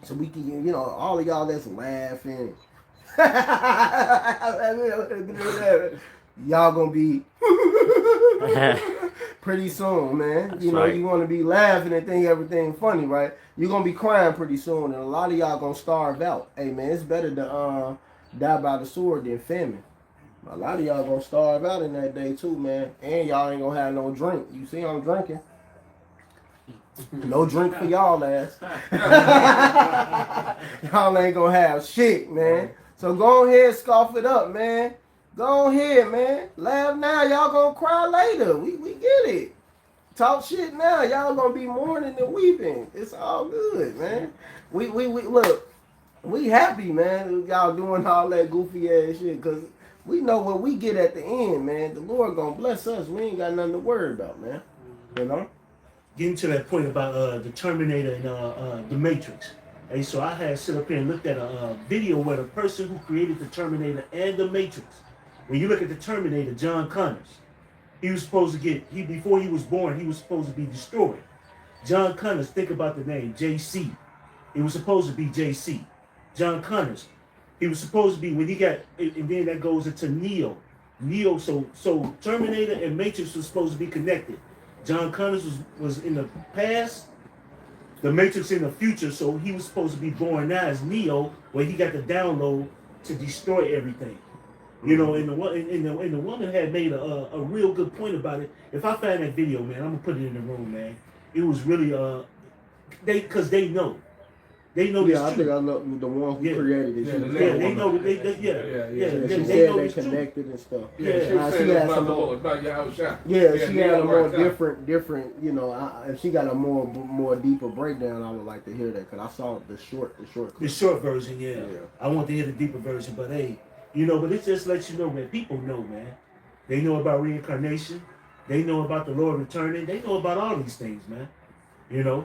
Speaker 1: So we can, you know, all of y'all that's laughing. Y'all gonna be pretty soon, man.
Speaker 8: That's
Speaker 1: you know,
Speaker 8: right.
Speaker 1: You want to be laughing and think everything funny, right? You're gonna be crying pretty soon, and a lot of y'all gonna starve out. Hey, man, it's better to die by the sword than famine. A lot of y'all gonna starve out in that day too, man. And y'all ain't gonna have no drink. You see, I'm drinking. No drink for y'all ass. Y'all ain't gonna have shit, man. So go ahead, scoff it up, man. Go ahead, man. Laugh now, y'all gonna cry later. We get it. Talk shit now, y'all gonna be mourning and weeping. It's all good, man. We look, we happy, man. Y'all doing all that goofy ass shit, cause we know what we get at the end, man. The Lord gonna bless us. We ain't got nothing to worry about, man. You know.
Speaker 6: Getting to that point about the Terminator and the Matrix. Hey, so I had sit up here and looked at a video where the person who created the Terminator and the Matrix, when you look at the Terminator, John Connors, he was supposed to before he was born, he was supposed to be destroyed. John Connors, think about the name, JC. It was supposed to be JC. John Connors. He was supposed to be, when he got, and then that goes into Neo. So Terminator and Matrix was supposed to be connected. John Connors was in the past, the Matrix in the future, so he was supposed to be born now as Neo, where he got the download to destroy everything. You know, and the woman had made a real good point about it. If I find that video, man, I'm gonna put it in the room, man. It was really because they know. They know
Speaker 1: Yeah,
Speaker 6: this
Speaker 1: I
Speaker 6: truth.
Speaker 1: think I know the one who
Speaker 6: Yeah.
Speaker 1: created it.
Speaker 7: Yeah,
Speaker 1: She
Speaker 7: the
Speaker 1: was
Speaker 6: Yeah,
Speaker 1: the
Speaker 6: they
Speaker 1: one.
Speaker 6: know. They
Speaker 1: Yeah,
Speaker 6: they
Speaker 1: she
Speaker 6: they
Speaker 1: said
Speaker 6: know
Speaker 1: they
Speaker 6: this truth.
Speaker 1: connected and stuff.
Speaker 7: Yeah, she
Speaker 6: Yeah.
Speaker 7: was
Speaker 1: She
Speaker 7: saying
Speaker 1: had
Speaker 7: it's about
Speaker 1: some
Speaker 7: the
Speaker 1: more-
Speaker 7: Lord, about Yahweh Shai.
Speaker 1: Yeah, she had a
Speaker 7: Neil
Speaker 1: more
Speaker 7: right there.
Speaker 1: different. You know, if she got a more deeper breakdown, I would like to hear that because I saw the short
Speaker 6: The
Speaker 1: clip.
Speaker 6: short version, yeah.
Speaker 1: Yeah.
Speaker 6: I want to hear the deeper version, but hey, but it just lets you know, man. People know, man. They know about reincarnation. They know about the Lord returning. They know about all these things, man. You know.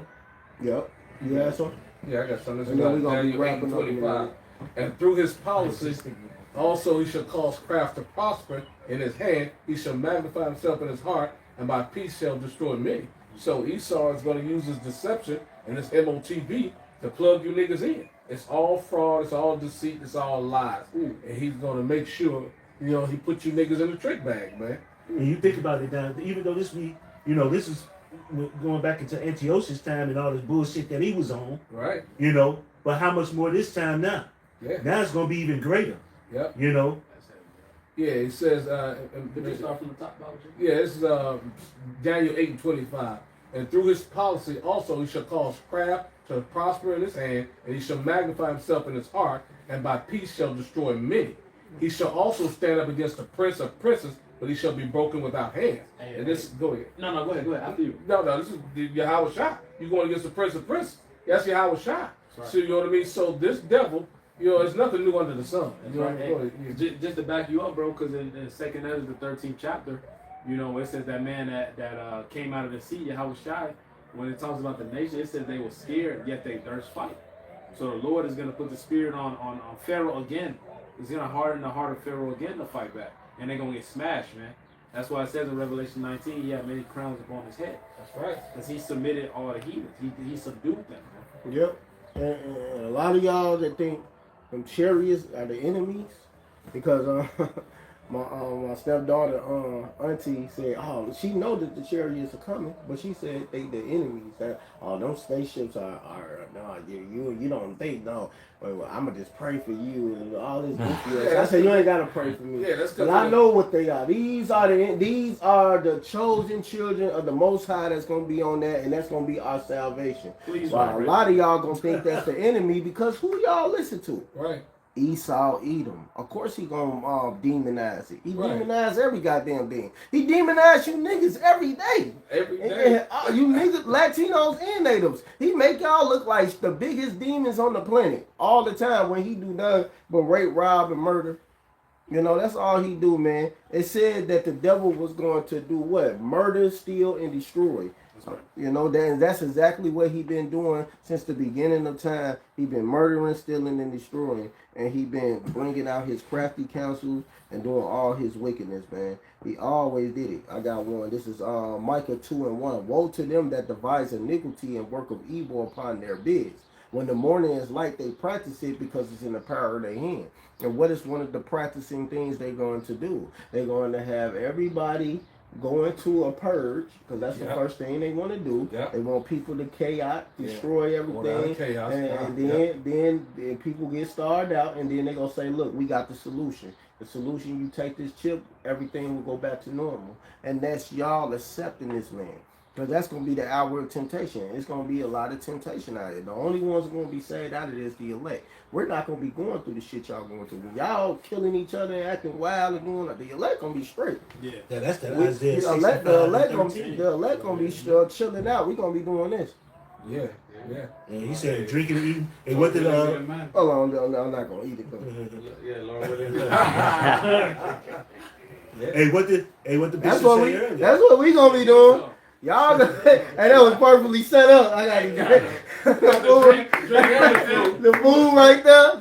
Speaker 1: Yep. Yeah, so.
Speaker 7: Yeah, I got something. This
Speaker 1: And then we gonna be
Speaker 7: Daniel 8 and
Speaker 1: wrapping up in a
Speaker 7: 25.
Speaker 1: minute.
Speaker 7: And through his policy, also he shall cause craft to prosper in his hand. He shall magnify himself in his heart, and by peace shall destroy many. So Esau is going to use his deception and his M.O.T.B. to plug you niggas in. It's all fraud. It's all deceit. It's all lies. And he's going to make sure, he put you niggas in the trick bag, man.
Speaker 6: And you think about it now, even though this is going back into Antiochus' time and all this bullshit that he was on,
Speaker 7: Right?
Speaker 6: but how much more this time now?
Speaker 7: Yeah.
Speaker 6: Now it's going to be even greater,
Speaker 7: Yep. Yeah, it says,
Speaker 2: Did you start from the top, Baba G?
Speaker 7: yeah, this is Daniel 8 and 25. And through his policy also he shall cause craft to prosper in his hand, and he shall magnify himself in his heart, and by peace shall destroy many. He shall also stand up against the prince of princes, but he shall be broken without hands. And this, go ahead.
Speaker 2: No, go ahead. After you.
Speaker 7: No, this is Yahweh Shai. You're going against the prince of princes. That's Yahweh Shai.
Speaker 2: Right.
Speaker 7: So, you know what I mean? So this devil, it's nothing new under the sun.
Speaker 2: That's
Speaker 7: You know,
Speaker 2: right.
Speaker 7: go ahead. Yeah.
Speaker 2: Just to back you up, bro, because in 2nd Ezra, the 13th chapter, it says that man that came out of the sea, Yahweh Shai, when it talks about the nation, it says they were scared, yet they durst fight. So the Lord is going to put the spirit on Pharaoh again. He's going to harden the heart of Pharaoh again to fight back. And they're going to get smashed, man. That's why it says in Revelation 19, he had many crowns upon his head.
Speaker 7: That's right.
Speaker 2: Because he submitted all the heathens. He subdued them, man.
Speaker 1: Yep. And a lot of y'all that think them chariots are the enemies, because my stepdaughter auntie said, oh, she know that the chariots are coming, but she said they the enemies. That them spaceships are no, you don't think no. Well, I'ma just pray for you and all this. I said you ain't gotta pray for me.
Speaker 7: Yeah, that's
Speaker 1: But I know what they are. These are the chosen children of the Most High that's gonna be on that, and that's gonna be our salvation.
Speaker 2: Please,
Speaker 1: While a lot of y'all gonna think that's the enemy because who y'all listen to?
Speaker 7: Right.
Speaker 1: Esau, Edom. Of course he gonna demonize it. He
Speaker 7: Right.
Speaker 1: demonize every goddamn thing. He demonize you niggas every day.
Speaker 7: Every day.
Speaker 1: And, you niggas, Latinos and natives. He make y'all look like the biggest demons on the planet all the time when he do nothing but rape, rob, and murder. That's all he do, man. It said that the devil was going to do what? Murder, steal, and destroy. That's exactly what he been doing since the beginning of time. He been murdering, stealing, and destroying, and he been bringing out his crafty counsels and doing all his wickedness, man. He always did it. I got one. This is Micah 2:1. Woe to them that devise iniquity and work of evil upon their beds. When the morning is light, they practice it because it's in the power of their hand. And what is one of the practicing things they're going to do? They're going to have everybody going to a purge, because that's the first thing they want to do.
Speaker 7: Yep.
Speaker 1: They want people to chaos, destroy everything,
Speaker 7: chaos.
Speaker 1: and then people get starved out, and then they're gonna say, look, we got the solution. The solution, you take this chip, everything will go back to normal. And that's y'all accepting this man. Because that's going to be the hour of temptation. It's going to be a lot of temptation out here. The only ones who are going to be saved out of this is the elect. We're not going to be going through the shit y'all going through. When y'all killing each other and acting wild and doing the elect going to be straight.
Speaker 2: Yeah.
Speaker 6: That's the
Speaker 1: We-
Speaker 6: Isaiah
Speaker 1: the elect going
Speaker 6: 65:13.
Speaker 1: to be chilling out. We're going to be doing this.
Speaker 7: Yeah.
Speaker 6: And he said drinking and eating. And
Speaker 4: Lord
Speaker 6: what did
Speaker 4: willing, man.
Speaker 1: Hold on, I'm not going to eat it. Though.
Speaker 4: Yeah, Lord willing.
Speaker 6: Hey, what the bishop
Speaker 1: That's what
Speaker 6: say earlier?
Speaker 1: that's what we going to be doing. Y'all, and that was perfectly set up. I got the food right there.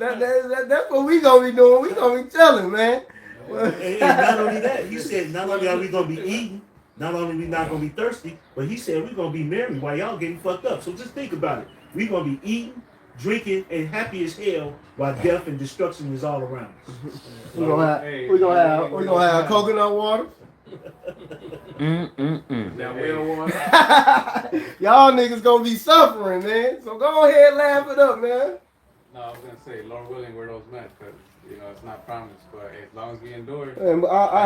Speaker 1: That's what we gonna be doing. We gonna be chilling, man.
Speaker 6: And not only that, he said not only are we gonna be eating, not only we not gonna be thirsty, but he said we're gonna be merry while y'all getting fucked up. So just think about it. We're gonna be eating, drinking, and happy as hell while death and destruction is all around us.
Speaker 1: We gonna have coconut water.
Speaker 2: That whale one.
Speaker 1: Y'all niggas gonna be suffering, man. So go ahead and laugh it up, man.
Speaker 4: No, I was gonna say, Lord willing, we're those men, because it's not promised, but as long as we endure,
Speaker 1: And I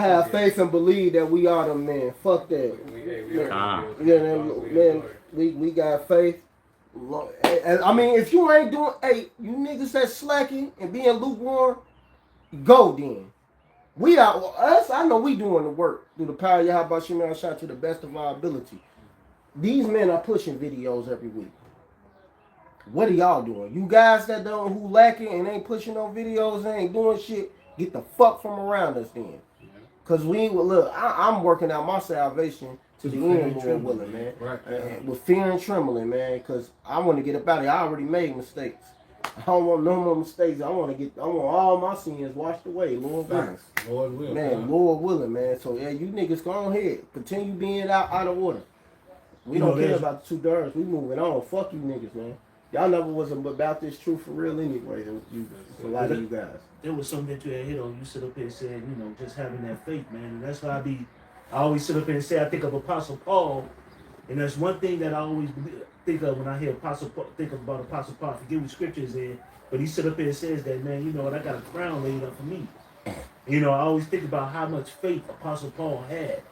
Speaker 1: have faith and believe that we are the men. Fuck that.
Speaker 4: we are
Speaker 1: Yeah, man, we got faith I mean, if you ain't doing, hey, you niggas that slacking and being lukewarm, go then. We are us. I know we doing the work through the power of Yahweh Shemel Shah to the best of our ability. These men are pushing videos every week. What are y'all doing? You guys that don't who lacking and ain't pushing no videos and ain't doing shit, get the fuck from around us then. Cause we look, I'm working out my salvation to the end, Lord willing, man.
Speaker 7: Right.
Speaker 1: With fear and trembling, man. Cause I want to get up out of here. I already made mistakes. I don't want no more mistakes. I want all my sins washed away, Lord willing.
Speaker 7: Lord willing.
Speaker 1: Man, Lord willing, man. So yeah, you niggas go on ahead. Continue being out of order. We don't care about the 2 thirds. We moving on. Fuck you niggas, man. Y'all never was about this truth for real anyway. A lot of you guys.
Speaker 6: There was something that you had hit on. You sit up here and said, just having that faith, man. And that's why I always sit up here and say, I think of Apostle Paul. And that's one thing that I always think of when I hear Apostle Paul, think about Apostle Paul. Forget what scriptures in. But he sit up here and says that, man, you know what, I got a crown laid up for me. I always think about how much faith Apostle Paul had.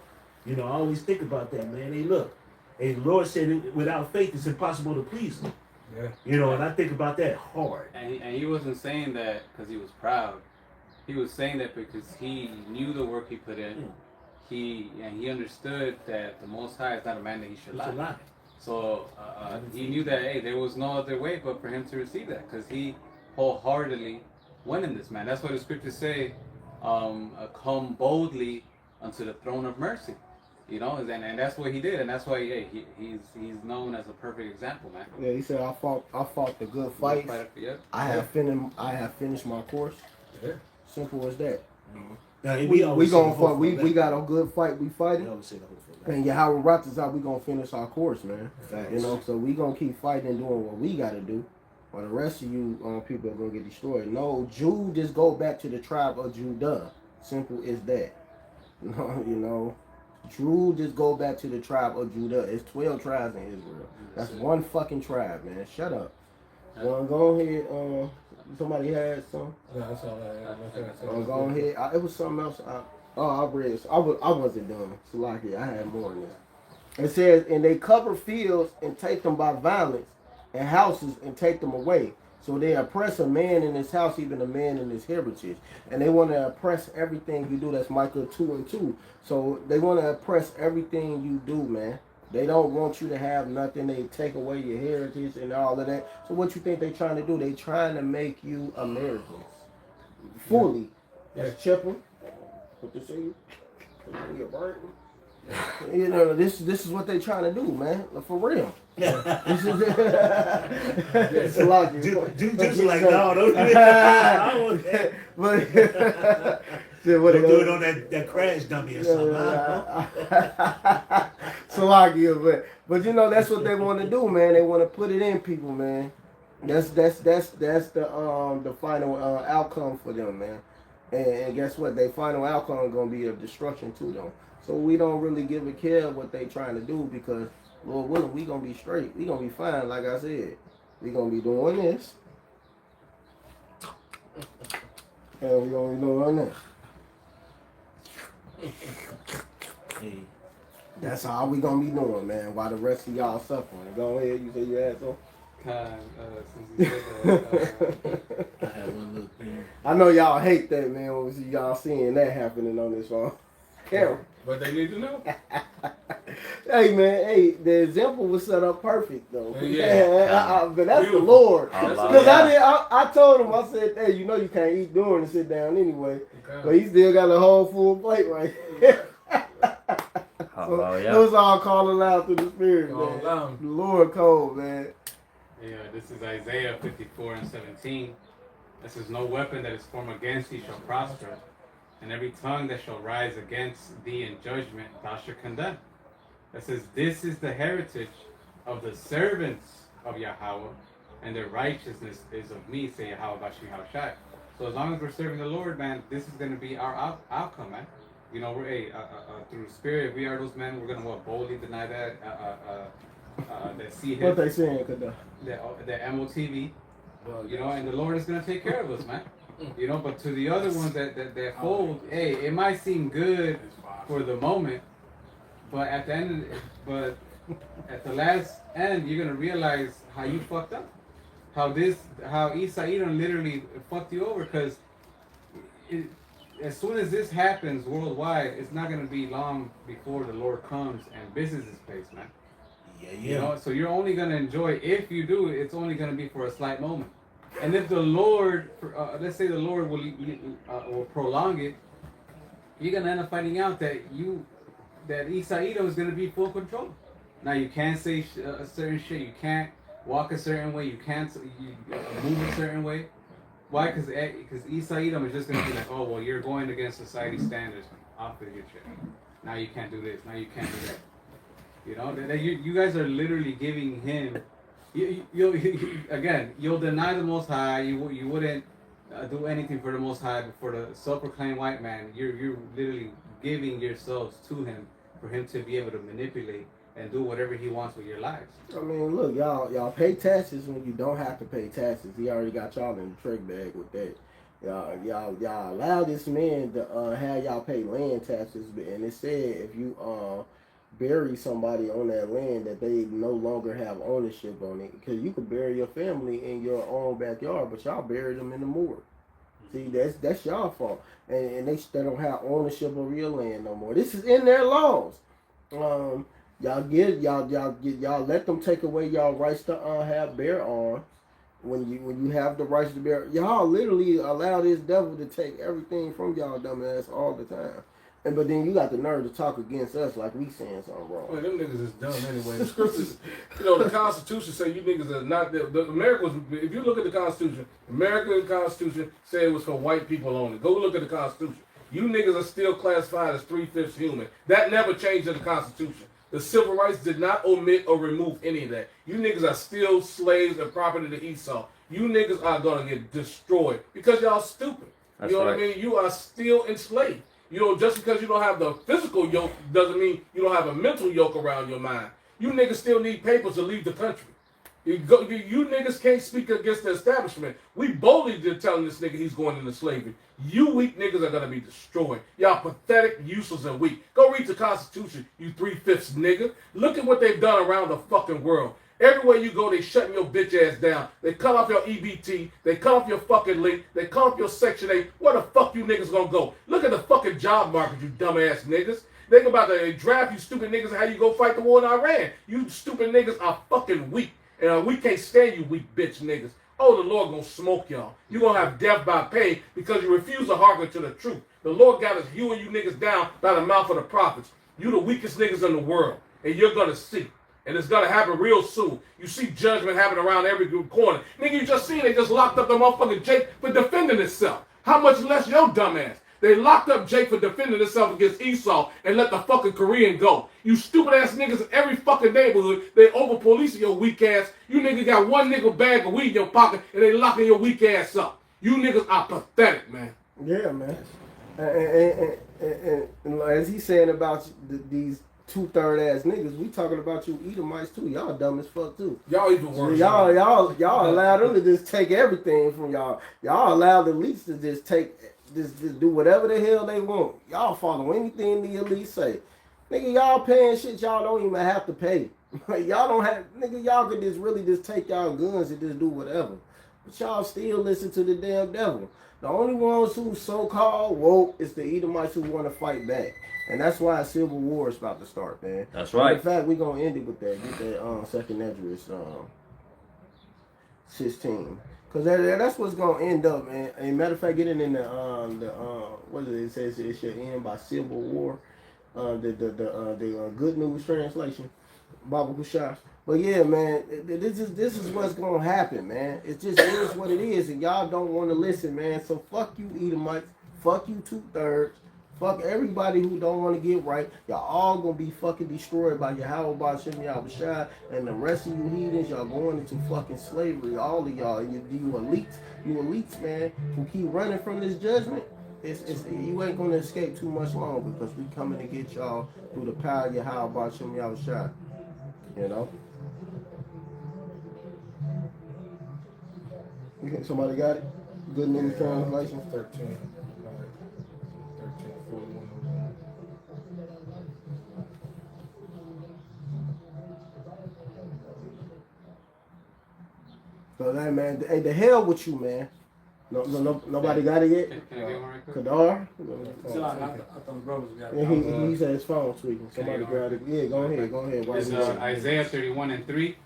Speaker 6: I always think about that, man. Hey, look. Hey, the Lord said without faith, it's impossible to please him. Yeah. And I think about that hard.
Speaker 4: And he wasn't saying that because he was proud. He was saying that because he knew the work he put in. He understood that the Most High is not a man that he should lie. So he knew that, hey, there was no other way but for him to receive that because he wholeheartedly went in this, man. That's what the scriptures say, come boldly unto the throne of mercy. And that's what he did, and that's why he's known as a perfect example, man.
Speaker 1: Yeah, he said, I fought the good fight. I have finished my course.
Speaker 7: Yeah.
Speaker 1: Simple as that.
Speaker 6: Mm-hmm.
Speaker 1: We gonna fight. We got a good fight. We fighting. And Yahweh Ratazah, we gonna finish our course, man. So we gonna keep fighting and doing what we gotta do. While the rest of you people are gonna get destroyed. No, Jude just go back to the tribe of Judah. Simple as that. Drew just go back to the tribe of Judah. It's 12 tribes in Israel. That's one fucking tribe, man. Shut up. Go ahead. Somebody had some.
Speaker 7: No, that's all I had.
Speaker 1: Go ahead. It was something else. I read. I wasn't done. So like I had more than that. It says, and they cover fields and take them by violence, and houses and take them away. So they oppress a man in his house, even a man in his heritage. And they want to oppress everything you do. That's Micah 2:2. So they want to oppress everything you do, man. They don't want you to have nothing. They take away your heritage and all of that. So what you think they trying to do? They trying to make you Americans. Fully. That's chipping. What they say? This is what they trying to do, man. For real. This is it's a lot.
Speaker 6: Dude's like, no, don't do it. I want that.
Speaker 1: But
Speaker 6: don't do it on that crash dummy or something.
Speaker 1: But that's what they want to do, man. They want to put it in people, man. That's the final outcome for them, man. And guess what? Their final outcome is gonna be a destruction to them. So we don't really give a care what they trying to do because, Lord willing, we gonna be straight. We gonna be fine. Like I said, we gonna be doing this, and we gonna be doing this. Hey, that's how we gonna be doing, man. While the rest of y'all suffering. Go ahead. You say you had some.
Speaker 6: I had one little thing.
Speaker 1: I know y'all hate that, man. When we see y'all seeing that happening on this phone. Camera.
Speaker 7: But they need to know.
Speaker 1: Hey, man. Hey, the example was set up perfect, though.
Speaker 7: Yeah.
Speaker 1: But that's the Lord. Because I told him, I said, hey, you can't eat during and sit down anyway. Okay. But he still got a whole full plate right here. So it was all calling out through the Spirit, man. The Lord cold, man.
Speaker 4: Yeah, this is Isaiah 54:17. It says, no weapon that is formed against thee shall prosper, and every tongue that shall rise against thee in judgment thou shalt condemn. It says, this is the heritage of the servants of Yahweh, and their righteousness is of me, say Yahweh Bashim Hawashai. So as long as we're serving the Lord, man, this is going to be our outcome, man. We're through the Spirit, we are those men. We're going to boldly deny that. That see him.
Speaker 1: What they saying?
Speaker 4: The M.O.T.B. And the Lord is going to take care of us, man. But to the other ones that fold, hey, it might seem good for the moment, but at the end of at the last end, you're gonna realize how you fucked up. How Isa Edom literally fucked you over, because as soon as this happens worldwide, it's not gonna be long before the Lord comes and business is placed, man.
Speaker 6: Yeah,
Speaker 4: You know, so you're only gonna enjoy, if you do it, it's only gonna be for a slight moment. And if the Lord, let's say the Lord will prolong it, you're gonna end up finding out that Isa Edom is gonna be full control. Now you can't say a certain shit. You can't walk a certain way. You can't move a certain way. Why? Because Isa Edom is just gonna be like, oh well, you're going against society standards. Off with your shit. Now you can't do this. Now you can't do that. You know, you guys are literally giving him. You'll deny the Most High. You wouldn't do anything for the Most High, but for the self-proclaimed white man, you're literally giving yourselves to him for him to be able to manipulate and do whatever he wants with your lives.
Speaker 1: I mean, look, y'all pay taxes when you don't have to pay taxes. He already got y'all in the trick bag with that. Y'all allow this man to have y'all pay land taxes, and it said if you bury somebody on that land that they no longer have ownership on it, because you could bury your family in your own backyard, but y'all buried them in the morgue. See, that's y'all fault, and they don't have ownership over your land no more. This is in their laws. Y'all let them take away y'all rights to have bear arms. When you have the rights to bear, y'all literally allow this devil to take everything from y'all dumbass all the time. But then you got the nerve to talk against us like we saying something wrong.
Speaker 7: Well, them niggas is dumb anyway. The scriptures, the Constitution say you niggas are not the America was. If you look at the Constitution, American Constitution said it was for white people only. Go look at the Constitution. You niggas are still classified as 3/5 human. That never changed in the Constitution. The civil rights did not omit or remove any of that. You niggas are still slaves and property to Esau. You niggas are gonna get destroyed because y'all stupid.
Speaker 8: That's
Speaker 7: you know
Speaker 8: right.
Speaker 7: what I mean? You are still enslaved. You know, just because you don't have the physical yoke doesn't mean you don't have a mental yoke around your mind. You niggas still need papers to leave the country. You niggas can't speak against the establishment. We boldly did telling this nigga he's going into slavery. You weak niggas are going to be destroyed. Y'all pathetic, useless, and weak. Go read the Constitution, you 3/5 nigga. Look at what they've done around the fucking world. Everywhere you go, they shutting your bitch ass down. They cut off your EBT. They cut off your fucking link. They cut off your Section 8. Where the fuck you niggas gonna go? Look at the fucking job market, you dumbass niggas. Think about the draft, you stupid niggas, and how you go fight the war in Iran. You stupid niggas are fucking weak. And we can't stand you weak bitch niggas. Oh, the Lord gonna smoke y'all. You gonna have death by pain because you refuse to hearken to the truth. The Lord got us hewing you niggas down by the mouth of the prophets. You the weakest niggas in the world. And you're gonna see. And it's gonna happen real soon. You see judgment happening around every corner. Nigga, you just seen they just locked up the motherfucking Jake for defending himself. How much less your dumb ass? They locked up Jake for defending himself against Esau and let the fucking Korean go. You stupid ass niggas in every fucking neighborhood, they over policing your weak ass. You niggas got one nickel bag of weed in your pocket and they locking your weak ass up. You niggas are pathetic, man.
Speaker 1: Yeah, man. And as he's saying about these 2/3 ass niggas, we talking about you Edomites too. Y'all dumb as fuck too.
Speaker 7: Y'all even worse.
Speaker 1: So y'all allow them to just take everything from y'all. Y'all allow the elites to just do whatever the hell they want. Y'all follow anything the elites say. Nigga, y'all paying shit y'all don't even have to pay. Y'all don't have, nigga, y'all could just really just take y'all guns and just do whatever. But y'all still listen to the damn devil. The only ones who so-called woke is the Edomites who want to fight back. And that's why a civil war is about to start, man.
Speaker 8: That's right.
Speaker 1: In fact, we're going to end it with that. Get that second address, 16. Because that's what's going to end up, man. And matter of fact, getting in the what is it? It says it should end by civil war. The Good News translation, Baba Kushas. But yeah, man, this is what's gonna happen, man. It just is what it is, and y'all don't want to listen, man. So fuck you, Edomites. Fuck you, 2/3. Fuck everybody who don't want to get right. Y'all all gonna be fucking destroyed by Yahweh Shem Yahushua, and the rest of you heathens, y'all going into fucking slavery. All of y'all, you elites, man, who keep running from this judgment. You ain't gonna escape too much longer because we coming to get y'all through the power of Yahweh Shem Yahushua. You know. Okay, somebody got it? Good News translation.
Speaker 7: 13. 13, 41.
Speaker 1: So that man, hey, the hell with you, man. Nobody got it yet.
Speaker 4: Can I get one right quick?
Speaker 1: Kadar.
Speaker 5: So I thought the brothers got
Speaker 1: Yeah,
Speaker 5: it.
Speaker 1: he said his phone tweaking. Somebody grabbed it. Yeah, go ahead. Why
Speaker 4: It's
Speaker 1: you waiting?
Speaker 4: Isaiah 31:3.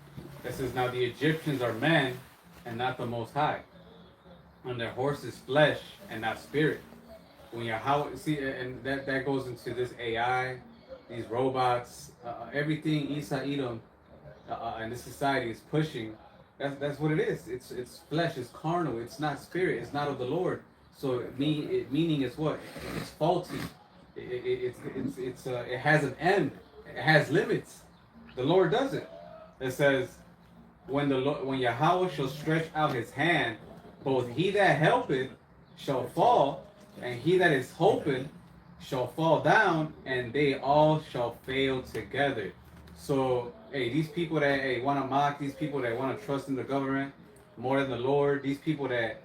Speaker 4: That says, "Now the Egyptians are men, and not the Most High, and their horse is flesh, and not spirit." When and that goes into this AI, these robots, everything Isa Edom and this society is pushing. That's what it is. It's flesh. It's carnal. It's not spirit. It's not of the Lord. So meaning it's what? It's faulty. It has an end. It has limits. The Lord doesn't. It says, when Yahweh shall stretch out his hand, both he that helpeth shall fall, and he that is hoping shall fall down, and they all shall fail together. So, hey, these people that want to mock, these people that want to trust in the government more than the Lord, these people that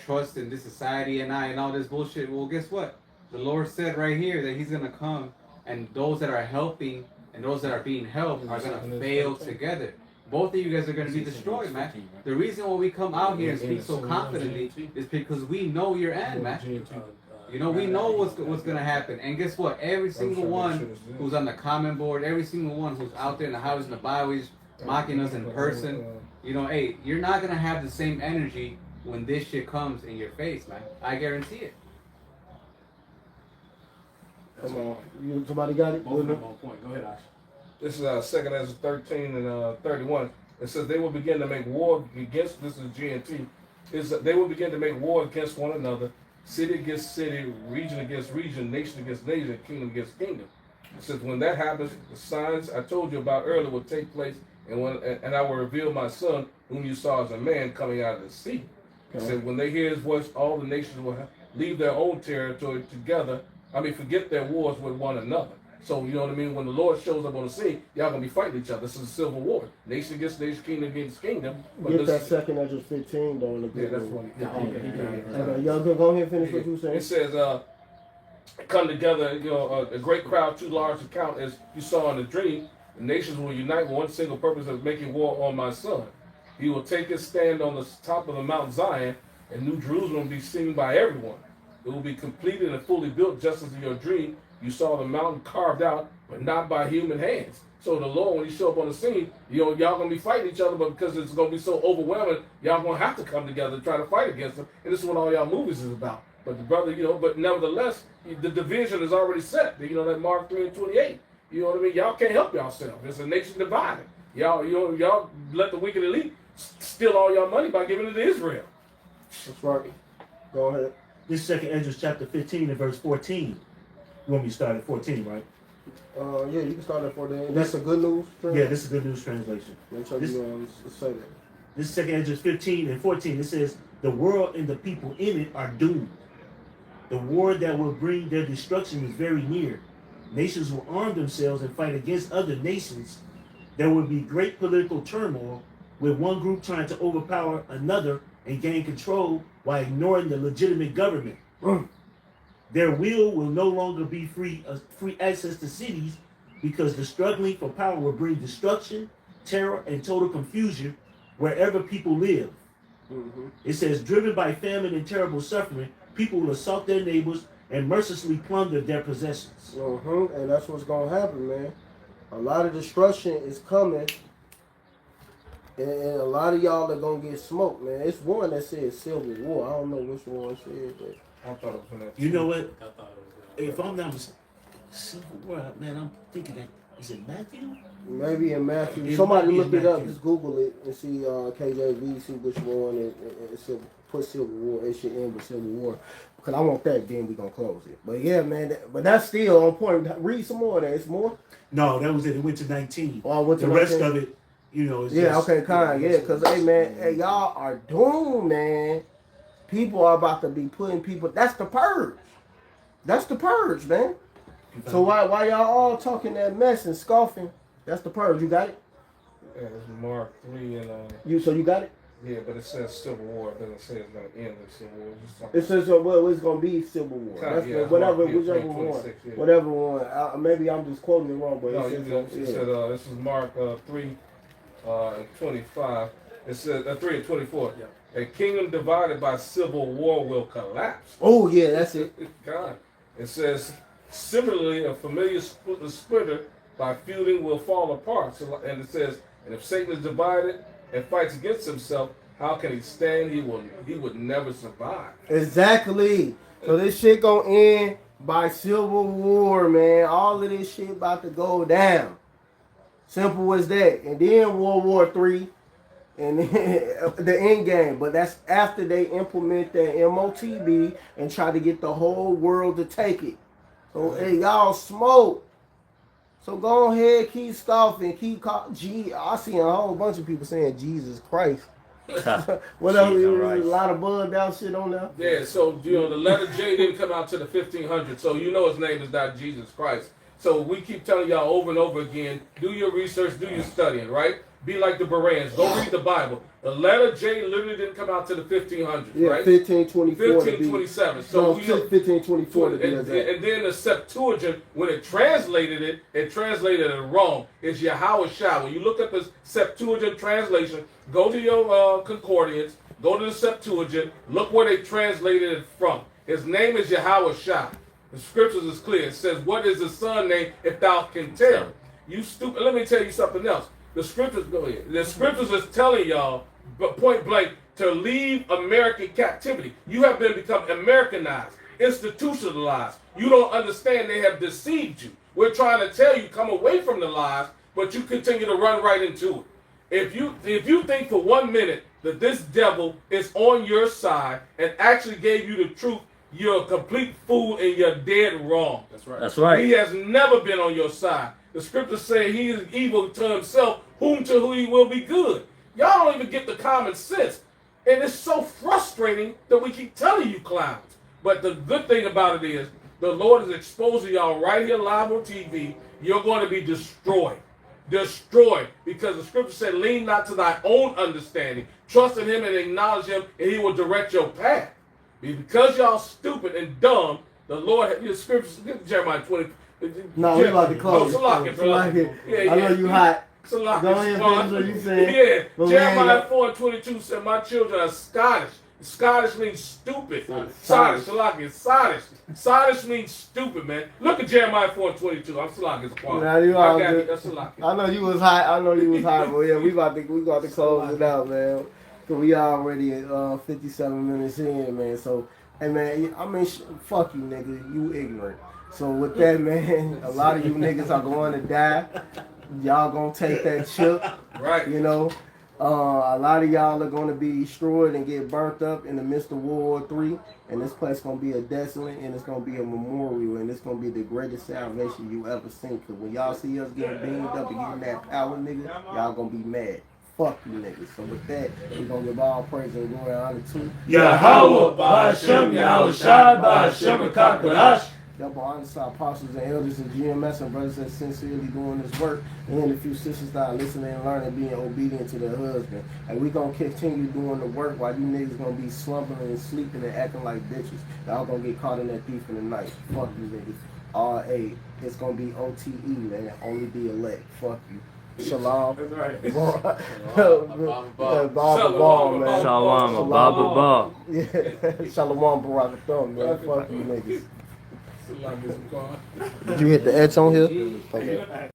Speaker 4: trust in this society and all this bullshit, well, guess what? The Lord said right here that he's going to come, and those that are helping and those that are being helped are going to fail together. Both of you guys are going to be destroyed, man. The reason why we come out here and speak so confidently is because we know your end, man. You know, we know what's going to happen. And guess what? Every single one who's on the comment board, every single one who's out there in the highways and the byways mocking us in person, you know, hey, you're not going to have the same energy when this shit comes in your face, man. I guarantee it.
Speaker 1: Come on. Somebody got it?
Speaker 2: Both of them on point. Go ahead, Ash.
Speaker 7: This is 2nd Ezra 13 and 31. It says they will begin to make war against, this is GNT, they will begin to make war against one another, city against city, region against region, nation against nation, kingdom against kingdom. It says when that happens, the signs I told you about earlier will take place, and I will reveal my son, whom you saw as a man coming out of the sea. It said when they hear his voice, all the nations will leave their own territory together. Forget their wars with one another. So, you know what I mean? When the Lord shows up on the scene, y'all going to be fighting each other. This is a civil war. Nation against nation, kingdom against kingdom. But
Speaker 1: get that 2nd Ezra 15, though. In the
Speaker 7: yeah, that's funny.
Speaker 1: Okay, y'all go ahead and finish what you saying.
Speaker 7: It says, come together, you know, a great crowd, too large to count, as you saw in the dream. The nations will unite with one single purpose of making war on my son. He will take his stand on the top of the Mount Zion, and New Jerusalem will be seen by everyone. It will be completed and fully built just as in your dream. You saw the mountain carved out, but not by human hands. So the Lord, when he show up on the scene, you know, y'all gonna be fighting each other, but because it's gonna be so overwhelming, y'all gonna have to come together and try to fight against them. And this is what all y'all movies is about. But the brother, you know, but nevertheless, the division is already set. You know, that Mark 3:28. You know what I mean? Y'all can't help yourself. It's a nation divided. Y'all let the wicked elite steal all y'all money by giving it to Israel.
Speaker 1: That's right. Go ahead.
Speaker 6: This is 2nd Ezra chapter 15 and verse 14. You want me to start at 14, right?
Speaker 1: Yeah, you can start at 14. That's a good news translation?
Speaker 6: Yeah, this is a good news translation.
Speaker 1: Make sure you say that.
Speaker 6: This is 2nd Ezra 15 and 14. It says, the world and the people in it are doomed. The war that will bring their destruction is very near. Nations will arm themselves and fight against other nations. There will be great political turmoil, with one group trying to overpower another and gain control while ignoring the legitimate government. Their will no longer be free access to cities, because the struggling for power will bring destruction, terror, and total confusion wherever people live. Mm-hmm. It says, driven by famine and terrible suffering, people will assault their neighbors and mercilessly plunder their possessions.
Speaker 1: Mm-hmm. And that's what's going to happen, man. A lot of destruction is coming, and a lot of y'all are going to get smoked, man. It's one that says Civil War. I don't know which one said that.
Speaker 7: I thought it was that.
Speaker 6: You know what? If I'm not mistaken, Civil War, man, I'm thinking that, is it Matthew?
Speaker 1: Maybe in Matthew. Somebody look it up. Just Google it and see KJV, see which one, and put Civil War. It should end with Civil War. Because I want that, then we're going to close it. But yeah, man, but that's still on point. Read some more of that. It's more?
Speaker 6: No, that was it. It went to 19.
Speaker 1: Oh, I went to
Speaker 6: the
Speaker 1: 19?
Speaker 6: Rest of it, you know, it's
Speaker 1: yeah,
Speaker 6: just,
Speaker 1: okay, kind of, yeah. Because, hey, man, hey, y'all are doomed, man. People are about to be putting people. That's the purge. That's the purge, man. So why y'all all talking that mess and scoffing? That's the purge. You got it?
Speaker 7: Yeah, it's Mark 3 and
Speaker 1: So you got it?
Speaker 7: yeah, but it says Civil War. It doesn't say it's gonna end with Civil War.
Speaker 1: It says well, it's gonna be Civil War. That's whatever, whichever one,
Speaker 7: yeah.
Speaker 1: whatever one. Maybe I'm just quoting it wrong, but
Speaker 7: No,
Speaker 1: it says,
Speaker 7: this is Mark 3 and 25. It says 3 and 24. A kingdom divided by civil war will collapse.
Speaker 1: Oh yeah, that's it.
Speaker 7: God. It says similarly, a familiar splinter by feuding will fall apart. So, and it says, and if Satan is divided and fights against himself, how can he stand? He would never survive.
Speaker 1: Exactly. So this shit gonna end by civil war, man. All of this shit about to go down. Simple as that. And then World War III and the end game. But that's after they implement that M.O.T.B. and try to get the whole world to take it. So hey, y'all smoke. So go ahead, keep scoffing, I see a whole bunch of people saying Jesus Christ. Whatever, a lot of bugged out shit on there.
Speaker 7: Yeah, so the letter J didn't come out to the 1500s, so you know his name is not Jesus Christ. So we keep telling y'all over and over again, do your research, do your studying, right? Be like the Bereans, go read the Bible. The letter J literally didn't come out to the 1500s,
Speaker 1: yeah,
Speaker 7: right?
Speaker 1: 1524.
Speaker 7: 1527. So
Speaker 1: 1524 to be exact.
Speaker 7: And then the Septuagint, when it translated it wrong. It's Yahweh Shah. When you look at the Septuagint translation, go to your concordance, go to the Septuagint, look where they translated it from. His name is Yahweh Shah. The scriptures is clear. It says, what is the son name if thou can tell? You stupid. Let me tell you something else. The scriptures, go ahead. The scriptures is telling y'all, but point blank, to leave American captivity. You have become Americanized, institutionalized. You don't understand they have deceived you. We're trying to tell you, come away from the lies, but you continue to run right into it. If you think for 1 minute that this devil is on your side and actually gave you the truth, you're a complete fool and you're dead wrong.
Speaker 2: That's right.
Speaker 8: That's right.
Speaker 7: He has never been on your side. The scriptures say he is evil to himself, whom to whom he will be good. Y'all don't even get the common sense. And it's so frustrating that we keep telling you clowns. But the good thing about it is, the Lord is exposing y'all right here live on TV. You're going to be destroyed. Destroyed. Because the scripture said, lean not to thy own understanding. Trust in him and acknowledge him, and he will direct your path. Because y'all stupid and dumb, the Lord, the scriptures, Jeremiah 20.
Speaker 1: No, we about to close.
Speaker 7: Salaki,
Speaker 1: I know you hot.
Speaker 7: Salaki,
Speaker 1: Go ahead, finish what you saying.
Speaker 7: Yeah, Jeremiah 4 and 22 said, my children are Scottish. Scottish means stupid. Sodish, Salaki, Sodish. Sodish means stupid, man. Look at Jeremiah 4 and 22. I'm Salaki, it's quiet.
Speaker 1: Nah, you all
Speaker 7: I got
Speaker 1: good.
Speaker 7: it, that's Salaki.
Speaker 1: I know you was hot. But yeah, we about to close it out, man. Cause we already at 57 minutes in, man. So, hey, man, I mean, fuck you, nigga. You ignorant. So with that, man, a lot of you niggas are going to die. Y'all gonna take that chip,
Speaker 7: Right.
Speaker 1: you know. A lot of y'all are gonna be destroyed and get burnt up in the midst of World War III. And this place gonna be a desolate, and it's gonna be a memorial, and it's gonna be the greatest salvation you ever seen. Cause when y'all see us getting beamed up and getting that power, nigga, y'all gonna be mad. Fuck you niggas. So with that, we're gonna give all praise and glory and honor to
Speaker 6: Yahweh, Ba'ashem, Yahweh Shai, Ba'ashem, Kakadash.
Speaker 1: double honor to our apostles and elders and GMS and brothers that sincerely doing this work, and a few sisters that are listening and learning, being obedient to their husband. And we gonna continue doing the work while you niggas gonna be slumbering and sleeping and acting like bitches. Y'all gonna get caught in that thief in the night. Fuck you niggas. R.A. It's gonna be O.T.E. man. Only be elect. Fuck you. Shalom.
Speaker 2: That's right.
Speaker 1: Baba man.
Speaker 8: Shalom, Baba Ba.
Speaker 1: Yeah. Shalom Barakathon, man. Fuck you niggas.
Speaker 7: Salaki, it's quiet.
Speaker 1: Did you hit the X on here? Okay.